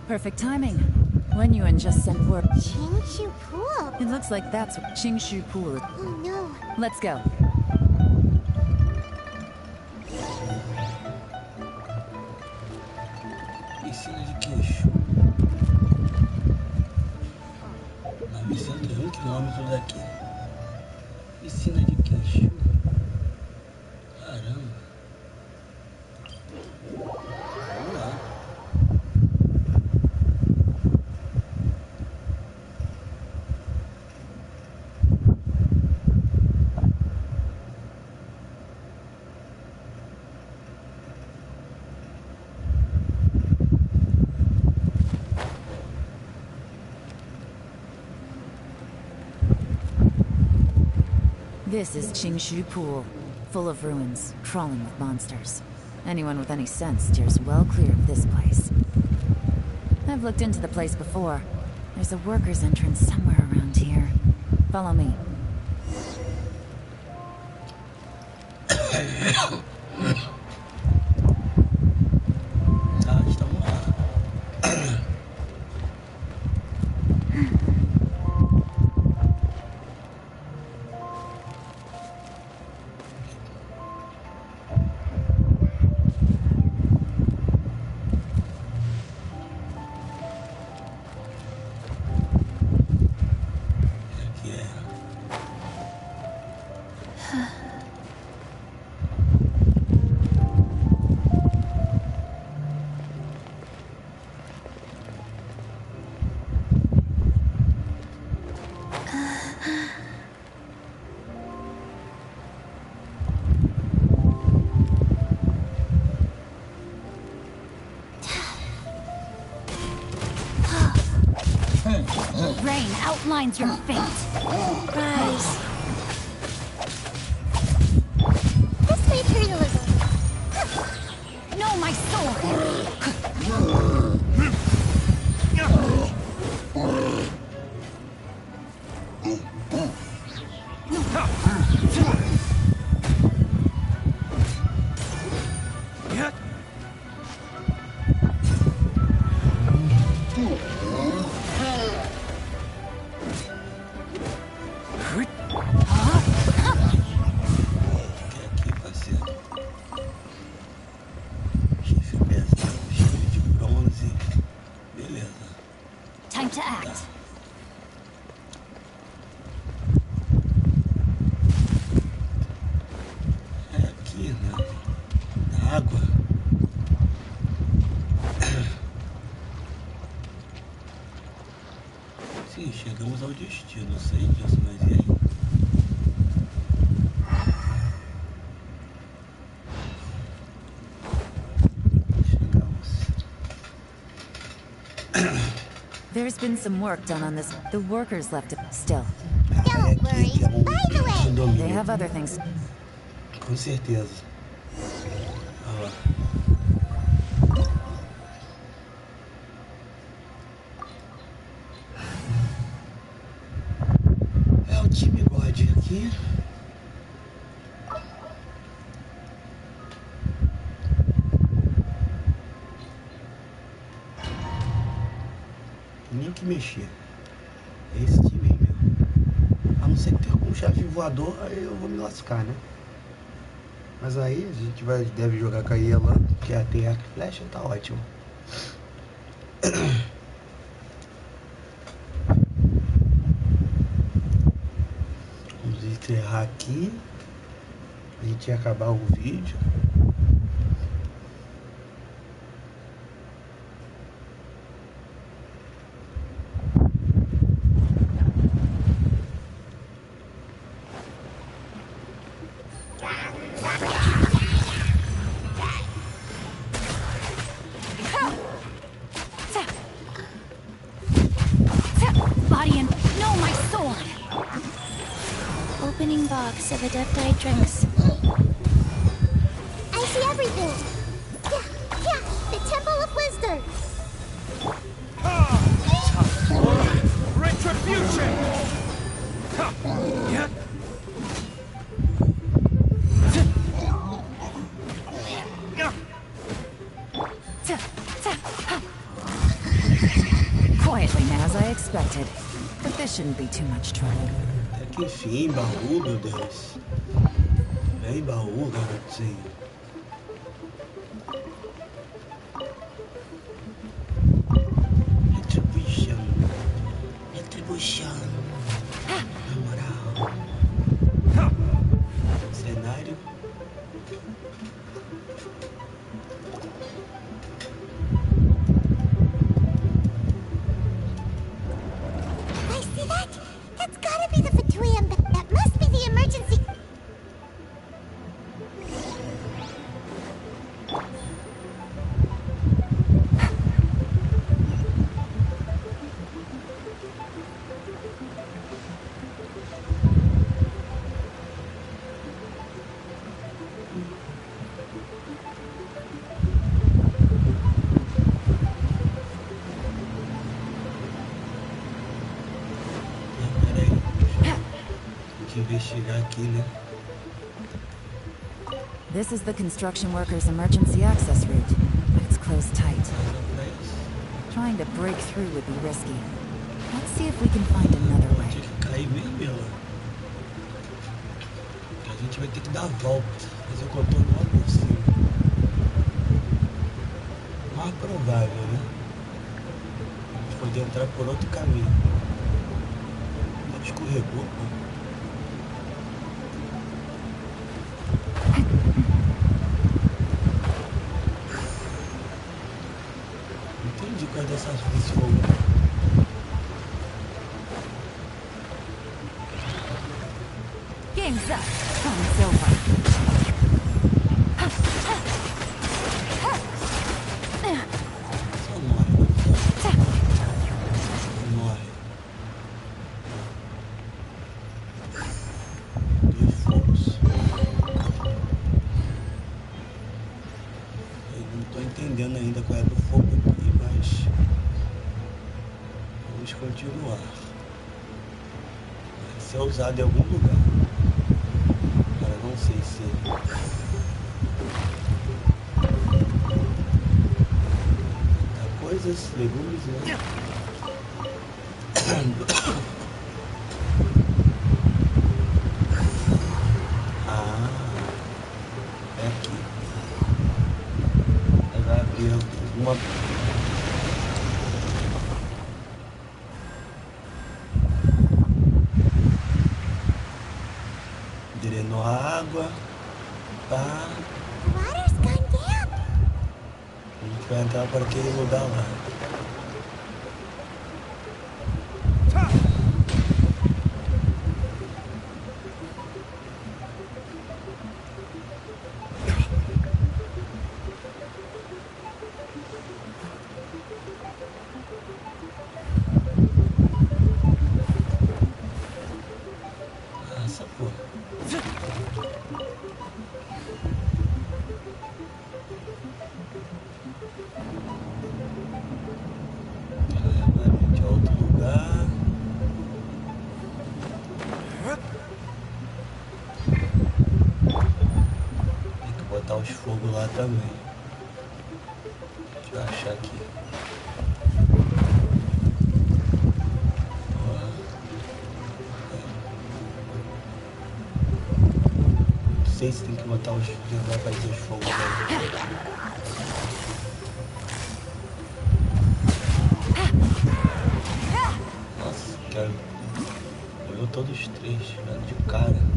E: Perfect timing. When Yuan just sent word.
C: Qingshu Pool.
E: It looks like that's what Qingshu Pool is.
C: Oh no.
E: Let's go.
A: Piscina de queixo. Na missão de 1 km daqui. Piscina de queixo. Caramba. Vamos lá.
E: This is Qingshu Pool, full of ruins, crawling with monsters. Anyone with any sense steers well clear of this place. I've looked into the place before. There's a worker's entrance somewhere around here. Follow me.
B: Rain outlines your fate.
C: Rise. This materialism.
B: No, my sword! Time to act.
A: É aqui, né? Na água. Sim, chegamos ao destino, sei disso, mas e aí?
E: There's been some work done on this. The workers left it still.
C: Don't worry. By the way,
E: They have other things.
A: Com certeza. Olha lá. aqui. Nem que mexer. É esse time aí mesmo. A não ser que tenha algum chefe voador, aí eu vou me lascar, né? Mas aí a gente deve jogar com a Yelan, que já tem arco e flecha, tá ótimo. Vamos encerrar aqui. A gente ia acabar o vídeo.
C: Opening box of adepti drinks. I see everything. Yeah, the Temple of Wisdom.
D: Retribution!
E: Quietly now, as I expected. But this shouldn't be too much trouble.
A: Que enfim, baú, meu Deus. Vem baú, garotinho. Retribution. Retribution. Na moral. Cenário.
C: I see that. That's gotta be the Fatui. That must be the emergency.
A: Investigar aqui, né?
E: This is the construction workers' emergency access route, but it's closed tight. Trying to break through would be risky. Let's see if we can find another way.
A: Tinha que cair mesmo, Yelan. A gente vai ter que dar a volta, fazer o contorno lá por cima. Mais provável, né? A gente pode entrar por outro caminho. Não escorregou, pô. Desse fogo.
E: Game's up. Time's over.
A: Só morre. Morre. Dois fogos. Eu não tô entendendo ainda qual é do fogo aqui, mas vamos continuar. Vai ser usado em algum lugar. Agora não sei se coisas, legumes, né? Ah, é aqui. Aí vai abrir uma. Drenou a água. Tá.
C: Water's gone damp.
A: A gente vai entrar para aquele lugar lá. Essa porra. botar os fogos lá também. Deixa eu achar aqui. Não sei se tem que botar os fogos lá pra fazer os fogos lá. Nossa, quero. Olhou todos os três, velho, de cara.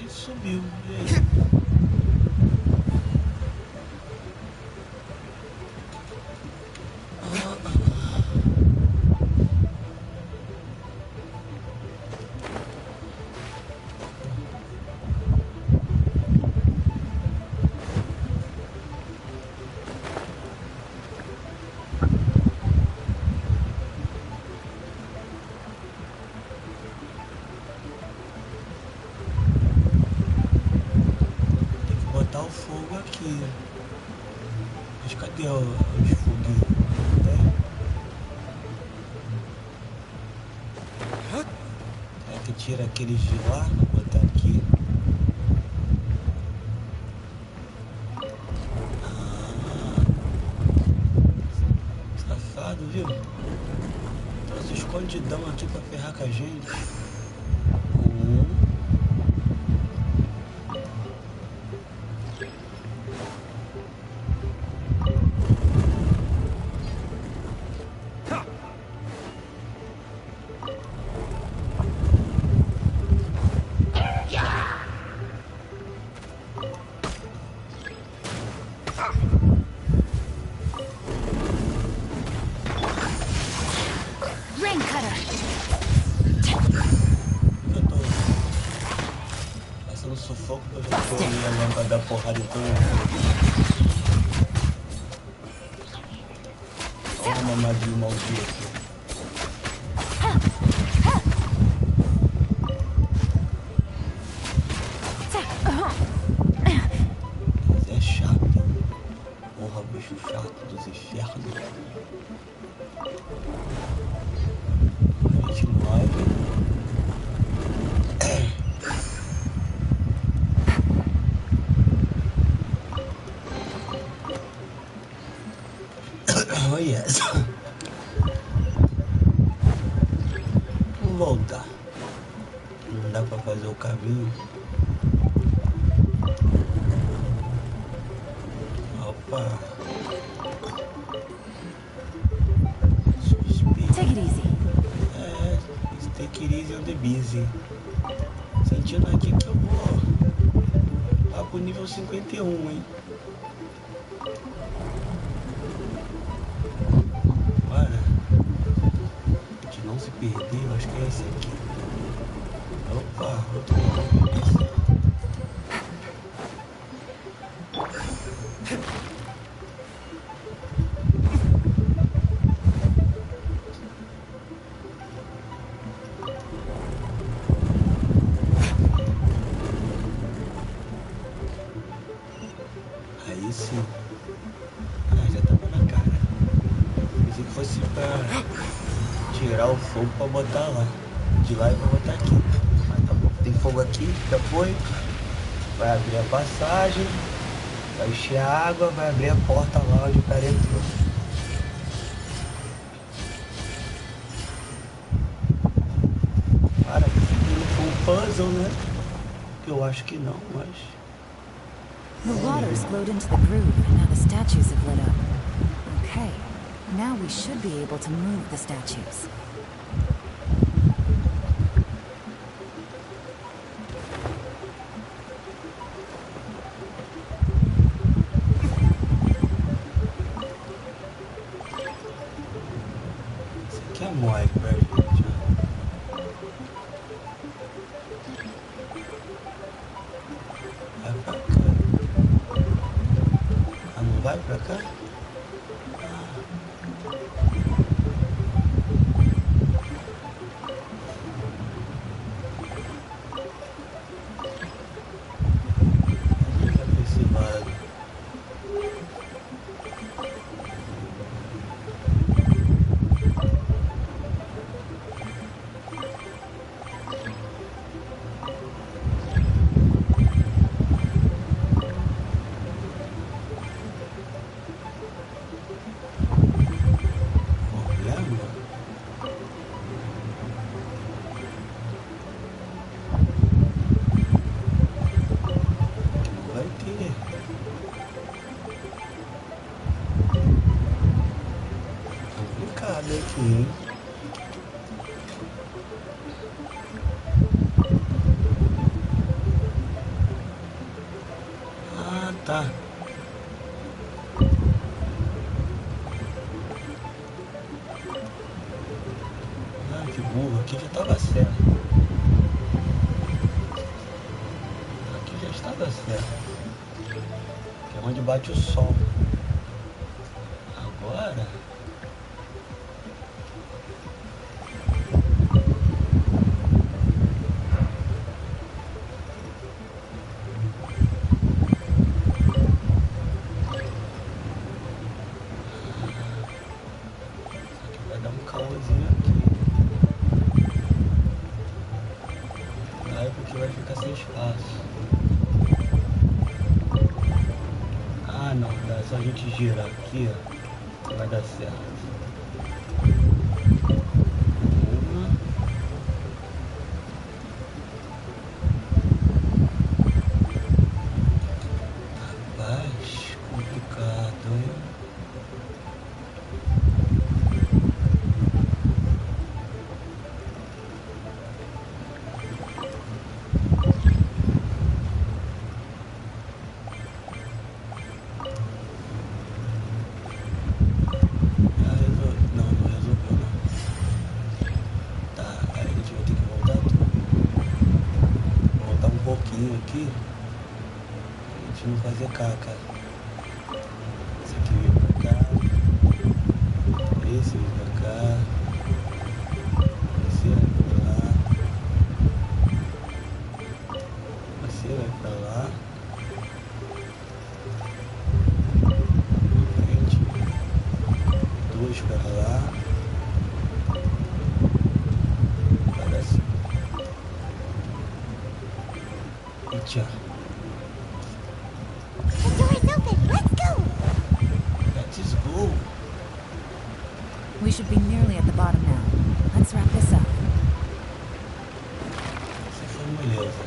A: Subiu, e aí? Botar o fogo aqui. Mas cadê os foguinhos? É que tira aqueles de lá, vou botar aqui. Safado, viu? Trouxe escondidão aqui pra ferrar com a gente. Sufoco pra ver se o Yelan vai dar porrada em todo mundo. Olha uma mamadinha maldita aqui. Mas é chato. Porra, bicho chato dos infernos. A gente morre. Oh yes. Vamos voltar. Não dá pra fazer o caminho. Opa. Suspeito.
E: Take it easy.
A: É, take it easy on the busy. Sentindo aqui que eu vou lá pro nível 51, hein? Se perder, eu acho que é esse aqui. Opa, outro lado. Aí sim. Ah, já tava na cara. Pensei que fosse pra tirar o fogo pra botar lá. De lá e pra botar aqui. Mas tá bom. Tem fogo aqui, já foi. Vai abrir a passagem. Vai encher a água, vai abrir a porta lá onde o cara entrou. Para, foi um puzzle, né? Eu acho que não, mas...
E: The waters flowed into the groove, and now the statues have lit up. Okay, now we should be able to move the statues.
A: Vai pra cá. Ah, não vai pra cá? Aqui. Ah, tá. Ah, que burro. Aqui já estava certo. Aqui já estava certo. Que é onde bate o sol. Agora... só a gente girar aqui, ó, vai dar certo. Rapaz, complicado, hein? Aqui, a gente não fazer caca. Esse aqui vem pra cá, esse vem pra cá, esse vai pra lá, esse vai pra lá, frente, dois pra lá, para cima. Tchau.
C: The door is open. Let's go.
A: Let's go.
E: We should be nearly at the bottom now. Let's wrap this up.
A: Essa foi moleza.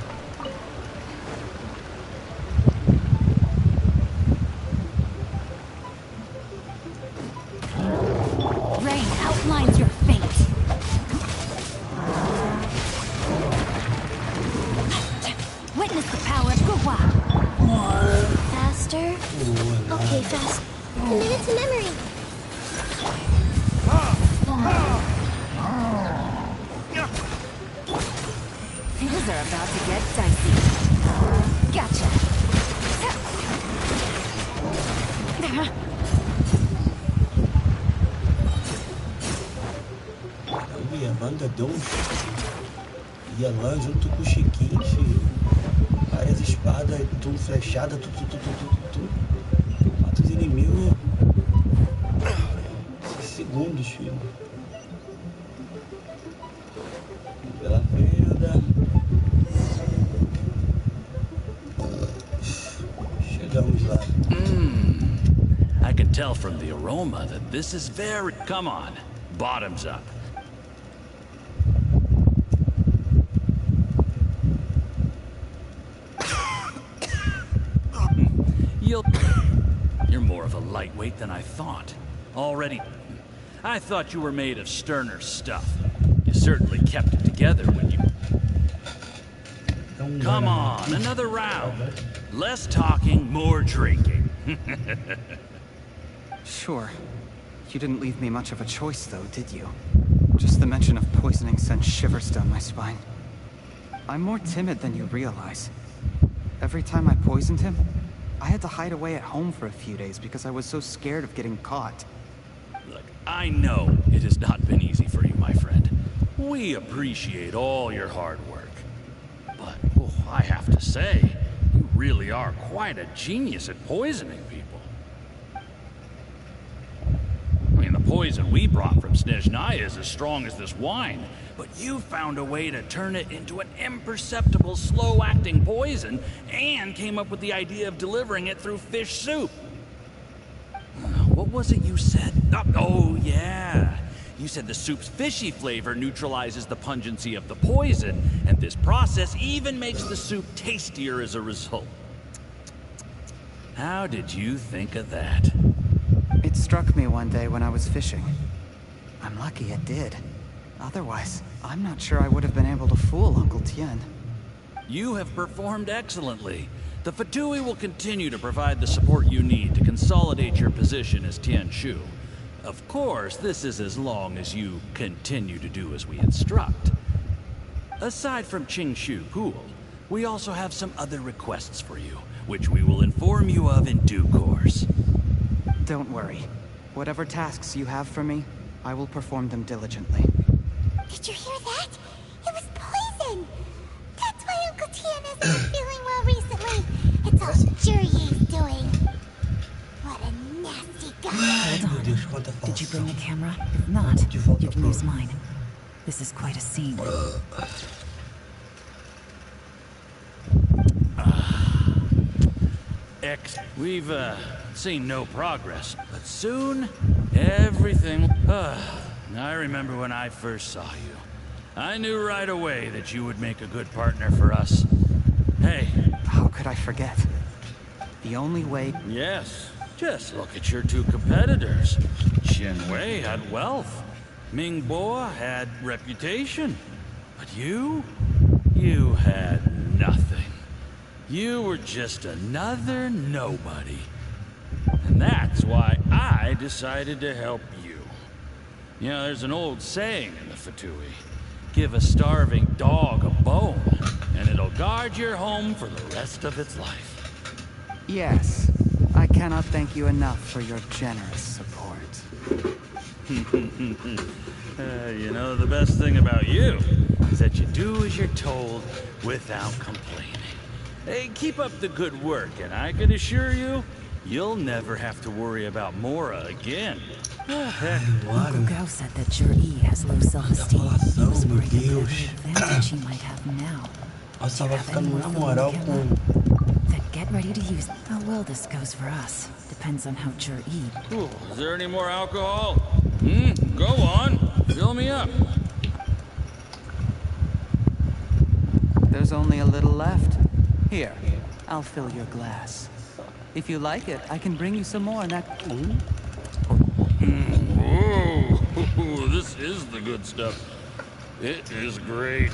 E: Rain outlines your fate. Witness the power of Gua.
C: Faster. Okay, fast. Commit it to memory.
E: Things are about to get dicey. Gotcha.
A: A banda deu um... Yelan junto com o Chiquinho, filho. Várias espadas, tudo flechada, tudo. Mata os inimigos. 6 segundos, filho. Pela venda. Chegamos lá.
L: I can tell from the aroma that this is very... Come on, bottoms up. You're more of a lightweight than I thought. Already... I thought you were made of sterner stuff. You certainly kept it together when you... Come on, another round. Less talking, more drinking.
F: Sure. You didn't leave me much of a choice, though, did you? Just the mention of poisoning sent shivers down my spine. I'm more timid than you realize. Every time I poisoned him, I had to hide away at home for a few days because I was so scared of getting caught.
L: Look, I know it has not been easy for you, my friend. We appreciate all your hard work. But, oh, I have to say, you really are quite a genius at poisoning people. I mean, the poison we brought from Snezhnaya is as strong as this wine, but you found a way to turn it into an imperceptible, slow-acting poison, and came up with the idea of delivering it through fish soup. What was it you said? Oh, yeah. You said the soup's fishy flavor neutralizes the pungency of the poison, and this process even makes the soup tastier as a result. How did you think of that?
F: It struck me one day when I was fishing. I'm lucky it did. Otherwise, I'm not sure I would have been able to fool Uncle Tien.
L: You have performed excellently. The Fatui will continue to provide the support you need to consolidate your position as Tien Shu. Of course, this is as long as you continue to do as we instruct. Aside from Qing Shu Pool, we also have some other requests for you, which we will inform you of in due course.
F: Don't worry. Whatever tasks you have for me, I will perform them diligently.
C: Did you hear that? It was poison! That's why Uncle Tien hasn't been feeling well recently. It's all Juri's doing. What a nasty guy.
E: Hold on. Did you bring the camera? If not, you can use mine. This is quite a scene.
L: We've seen no progress, but soon everything. I remember when I first saw you. I knew right away that you would make a good partner for us. Hey.
F: How could I forget? The only way...
L: Yes. Just look at your two competitors. Chen Wei had wealth. Ming Bo had reputation. But you had nothing. You were just another nobody. And that's why I decided to help you. You know, there's an old saying in the Fatui. Give a starving dog a bone, and it'll guard your home for the rest of its life.
F: Yes. I cannot thank you enough for your generous support.
L: You know, the best thing about you is that you do as you're told without complaining. Hey, keep up the good work, and I can assure you, you'll never have to worry about Mora again. Heck,
E: Uncle Gao said that Juri has low self-esteem. He was worried about the advantage he might have now.
A: Nossa, vai ficando na moral com...
E: Then get ready to use... How well this goes for us depends on how Juri...
L: Ooh, is there any more alcohol? Go on. Fill me up.
F: There's only a little left. Here, I'll fill your glass. If you like it, I can bring you some more and that...
L: Whoa, this is the good stuff. It is great.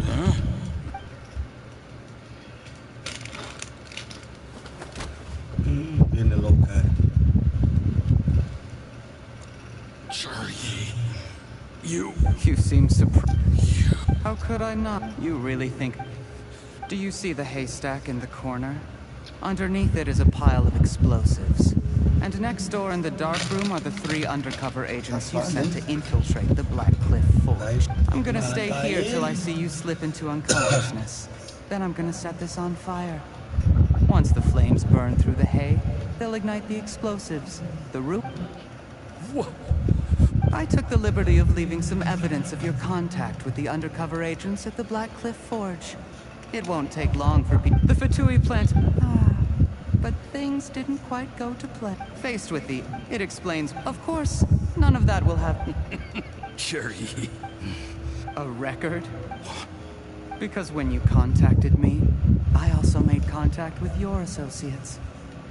L: Huh?
A: Viene loca.
L: Charlie, you
F: seem surprised. How could I not? You really think... Do you see the haystack in the corner? Underneath it is a pile of explosives. And next door in the dark room are the 3 undercover agents you sent to infiltrate the Black Cliff Forge. I'm gonna stay here till I see you slip into unconsciousness. Then I'm gonna set this on fire. Once the flames burn through the hay, they'll ignite the explosives. The root...
L: What?
F: I took the liberty of leaving some evidence of your contact with the undercover agents at the Black Cliff Forge. It won't take long for the Fatui plant... But things didn't quite go to plan. Faced with the... It explains, of course, none of that will happen.
L: Cherry.
F: A record? Because when you contacted me, I also made contact with your associates.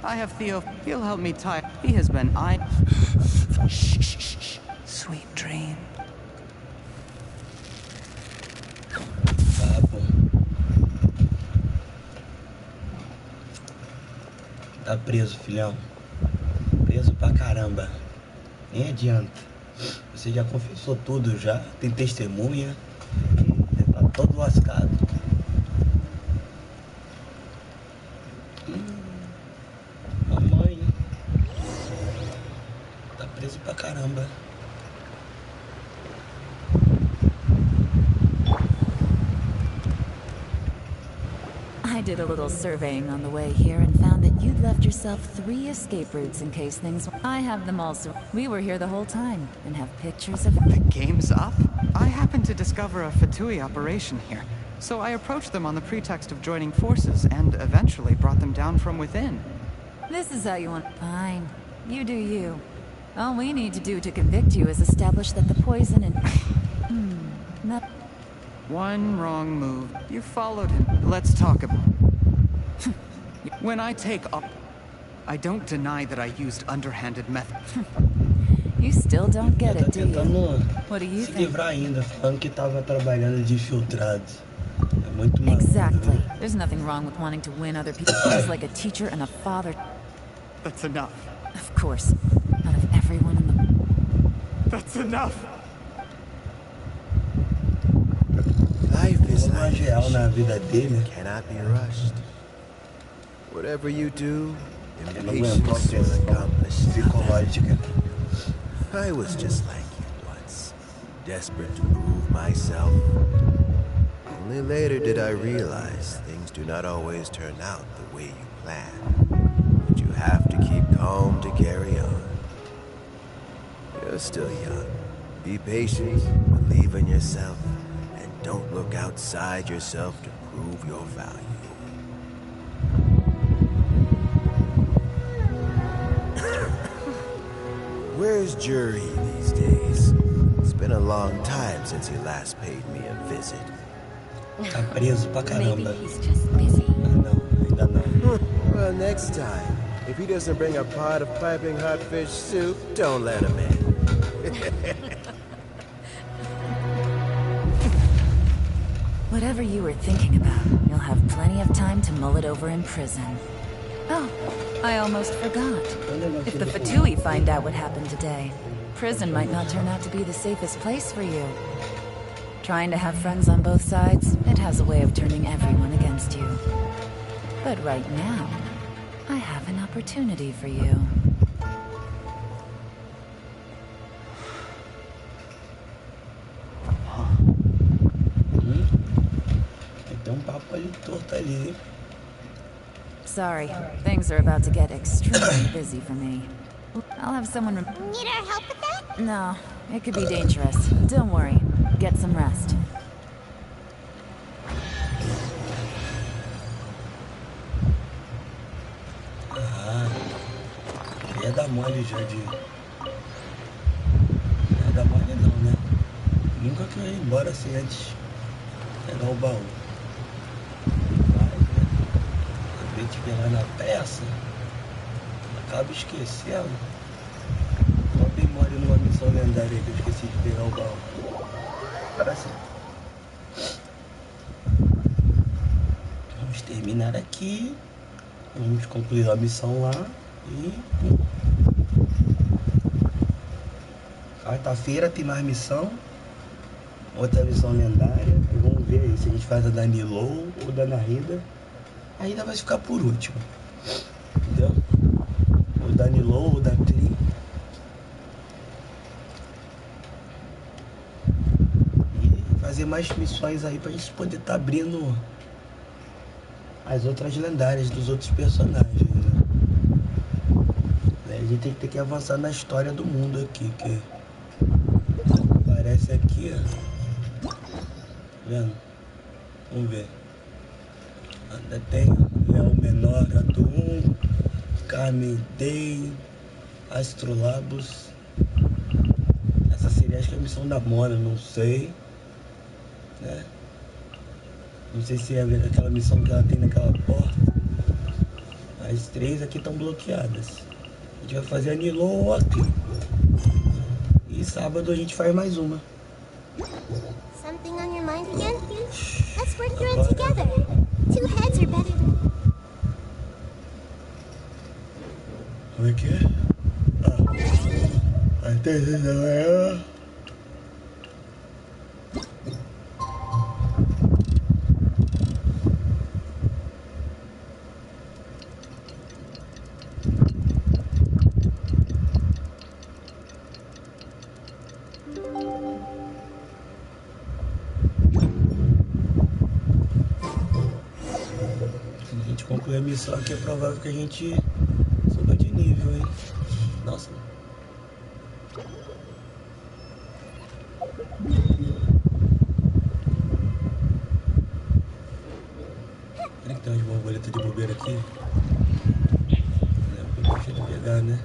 F: I have Theo. He'll help me tie... He has been... Shh. Sweet dream.
A: Tá preso, filhão. Preso pra caramba. Nem adianta. Você já confessou tudo já. Tem testemunha. Tá todo lascado. caramba.
E: I did a little surveying on the way here and found that you'd left yourself 3 escape routes in case things... I have them also. We were here the whole time and have pictures of...
F: The game's up? I happened to discover a Fatui operation here, so I approached them on the pretext of joining forces and eventually brought them down from within.
E: This is how you want... Fine. You do you. All we need to do to convict you is establish that the poison in... Not...
F: One wrong move. You followed him. Let's talk about... When I take up... I don't deny that I used underhanded methods.
E: You still don't get it, do you? What do you
A: se
E: think?
A: livrar ainda, falando que tava trabalhando de infiltrados. É muito maluco.
E: Exactly. There's nothing wrong with wanting to win other people. He's like a teacher and a father.
F: That's enough.
E: Of course. Out of everyone in the...
F: That's enough!
D: Life is
A: Uma
D: like
A: real na vida dele.
D: cannot be rushed. Whatever you do,
A: Eu não aguento a
D: impatience will
A: pressão
D: accomplish nothing.
A: psicológica.
D: I was just like you once, desperate to prove myself. Only later did I realize things do not always turn out the way you plan. But you have to keep calm to carry on. You're still young. Be patient, believe in yourself, and don't look outside yourself to prove your value. Where's Jury these days? It's been a long time since he last paid me a visit.
A: Tá preso pra caramba.
B: Maybe he's just busy.
A: Não, ainda não.
D: Well, next time, if he doesn't bring a pot of piping hot fish soup, don't let him in.
E: Whatever you were thinking about, you'll have plenty of time to mull it over in prison. Oh, I almost forgot. If the Fatui find out what happened today, prison might not turn out to be the safest place for you. Trying to have friends on both sides, it has a way of turning everyone against you. But right now, I have an opportunity for you.
A: Tem um papo ali torto ali.
E: Sorry, things are about to get extremely busy for me. I'll have someone...
C: Need our help with that?
E: No, it could be dangerous. Don't worry. Get some rest.
A: Ah, ia dar mole já de... Ia dar mole não, né? Nunca que eu ia embora assim antes pegar o baú. Vai, né? Acabei de ver lá na peça. Acabo esquecendo. Só dei mole numa missão lendária aí que eu esqueci de pegar o baú. Parece. Vamos terminar aqui. Vamos concluir a missão lá e... Quarta-feira tem mais missão. Outra missão lendária. E vamos ver aí se a gente faz a da Nilou ou da Narida. Ainda vai ficar por último. Entendeu? Ou da Nilou ou da Cli. E fazer mais missões aí pra gente poder estar abrindo as outras lendárias dos outros personagens, né? A gente tem que ter que avançar na história do mundo aqui, que aparece aqui, ó. Tá vendo? Vamos ver. Ainda tem Léo Menor, Adum, Carmen Day, Astrolabos. Essa seria, acho que é a missão da Mona, não sei, né? Não sei se é aquela missão que ela tem naquela porta. As 3 aqui estão bloqueadas. A gente vai fazer a Nilou ou aqui. E sábado a gente faz mais uma.
C: Something on your mind again? Let's work through it together. 2 heads are better than...
A: Como é que é? Ah, às 3 da manhã. gente concluir a missão aqui, é provável que a gente suba de nível, hein? Nossa. Será que tem umas borboletas de bobeira aqui? Não, eu deixei de pegar, né?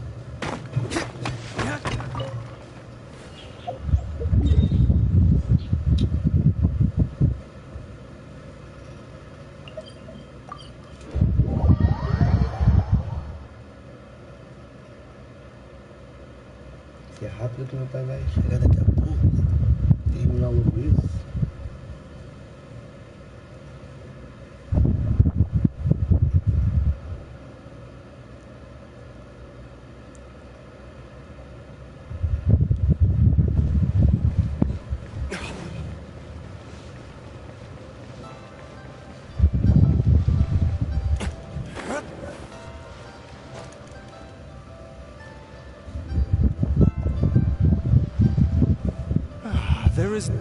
A: É rápido que meu pai vai chegar daqui a pouco. Terminar logo isso.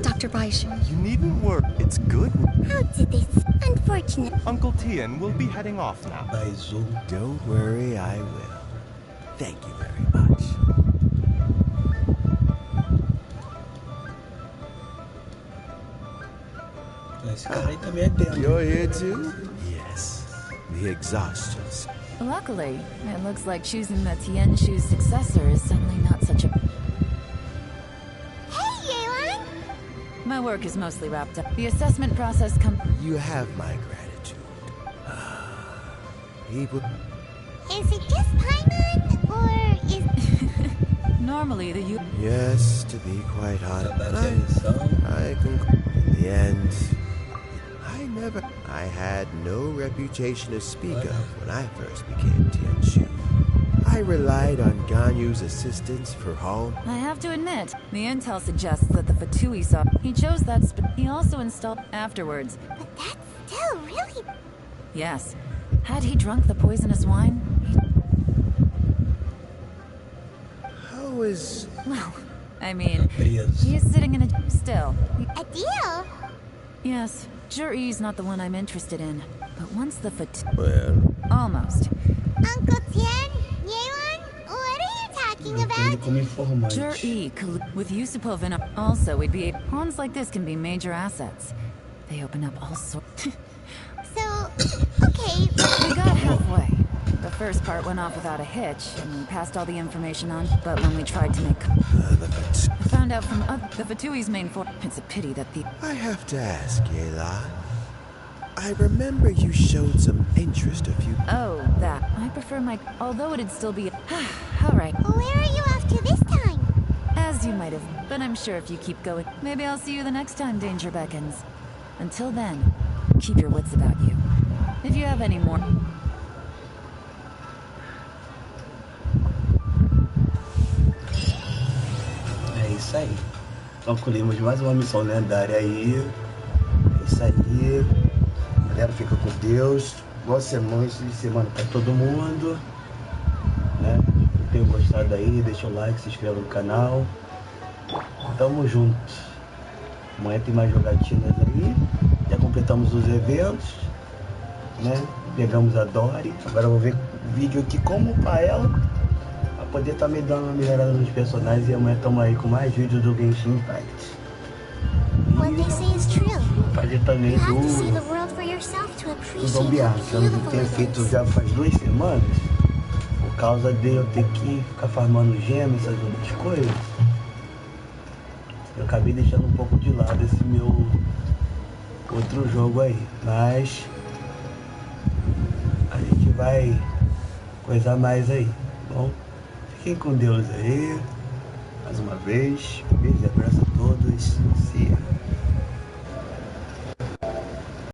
C: Dr. Baishu.
M: You needn't worry. It's good.
C: How did this? Unfortunate.
M: Uncle Tian will be heading off now.
A: Baizu.
D: Don't worry, I will. Thank you very much.
A: Esse cara aí também é dentro.
D: You're here too? Yes. The exhaustions.
E: Luckily, it looks like choosing the Tianshu's successor is suddenly not such a... My work is mostly wrapped up. The assessment process
D: You have my gratitude. People...
C: Is it just Paimon, or is...
E: Normally, the
D: Yes, to be quite honest, I conclude. In the end, I had no reputation to speak of when I first became Tianshu. I relied on Ganyu's assistance for home.
E: I have to admit, the intel suggests that the Fatui saw. He chose that he also installed afterwards.
C: But that's still really...
E: Yes. Had he drunk the poisonous wine?
D: How is...
E: Well, I mean, he is sitting in a... Still.
C: A deal?
E: Yes. Jury's not the one I'm interested in. But once the
D: Well...
E: Almost.
C: Uncle Tian? Yelan? What are you talking about?
E: Jury, with Yusupov and also we'd be... Pawns like this can be major assets. They open up all sorts...
C: So, okay...
E: We got halfway. The first part went off without a hitch, and we passed all the information on. But when we tried to make... I found out from the Fatui's main force... It's a pity that the...
D: I have to ask, Yelan. I remember you showed some interest a few...
E: Oh, that. I prefer my... Although it'd still be... All right.
C: Where are you off to this time?
E: As you might have. But I'm sure if you keep going, maybe I'll see you the next time danger beckons. Until then, keep your wits about you. If you have any more...
A: É isso aí. Concluímos mais uma missão lendária aí. É isso aí. Galera, fica com Deus. Boa semana de semana pra todo mundo. Né? Se tenham gostado aí, deixa o like, se inscreva no canal. Tamo junto. Amanhã tem mais jogatinas aí. Já completamos os eventos. Né? Pegamos a Dory. Agora eu vou ver vídeo aqui como upar ela. Pra poder estar me dando uma melhorada nos personagens. E amanhã estamos aí com mais vídeos do Genshin Impact. Fazer também do Zombiar, que eu não tenho feito já faz 2 semanas. Por causa de eu ter que ficar farmando gemas, essas outras coisas. Eu acabei deixando um pouco de lado esse meu outro jogo aí. Mas a gente vai coisar mais aí, tá bom? Fiquem com Deus aí. Mais uma vez. Beijo e abraço a todos. See ya.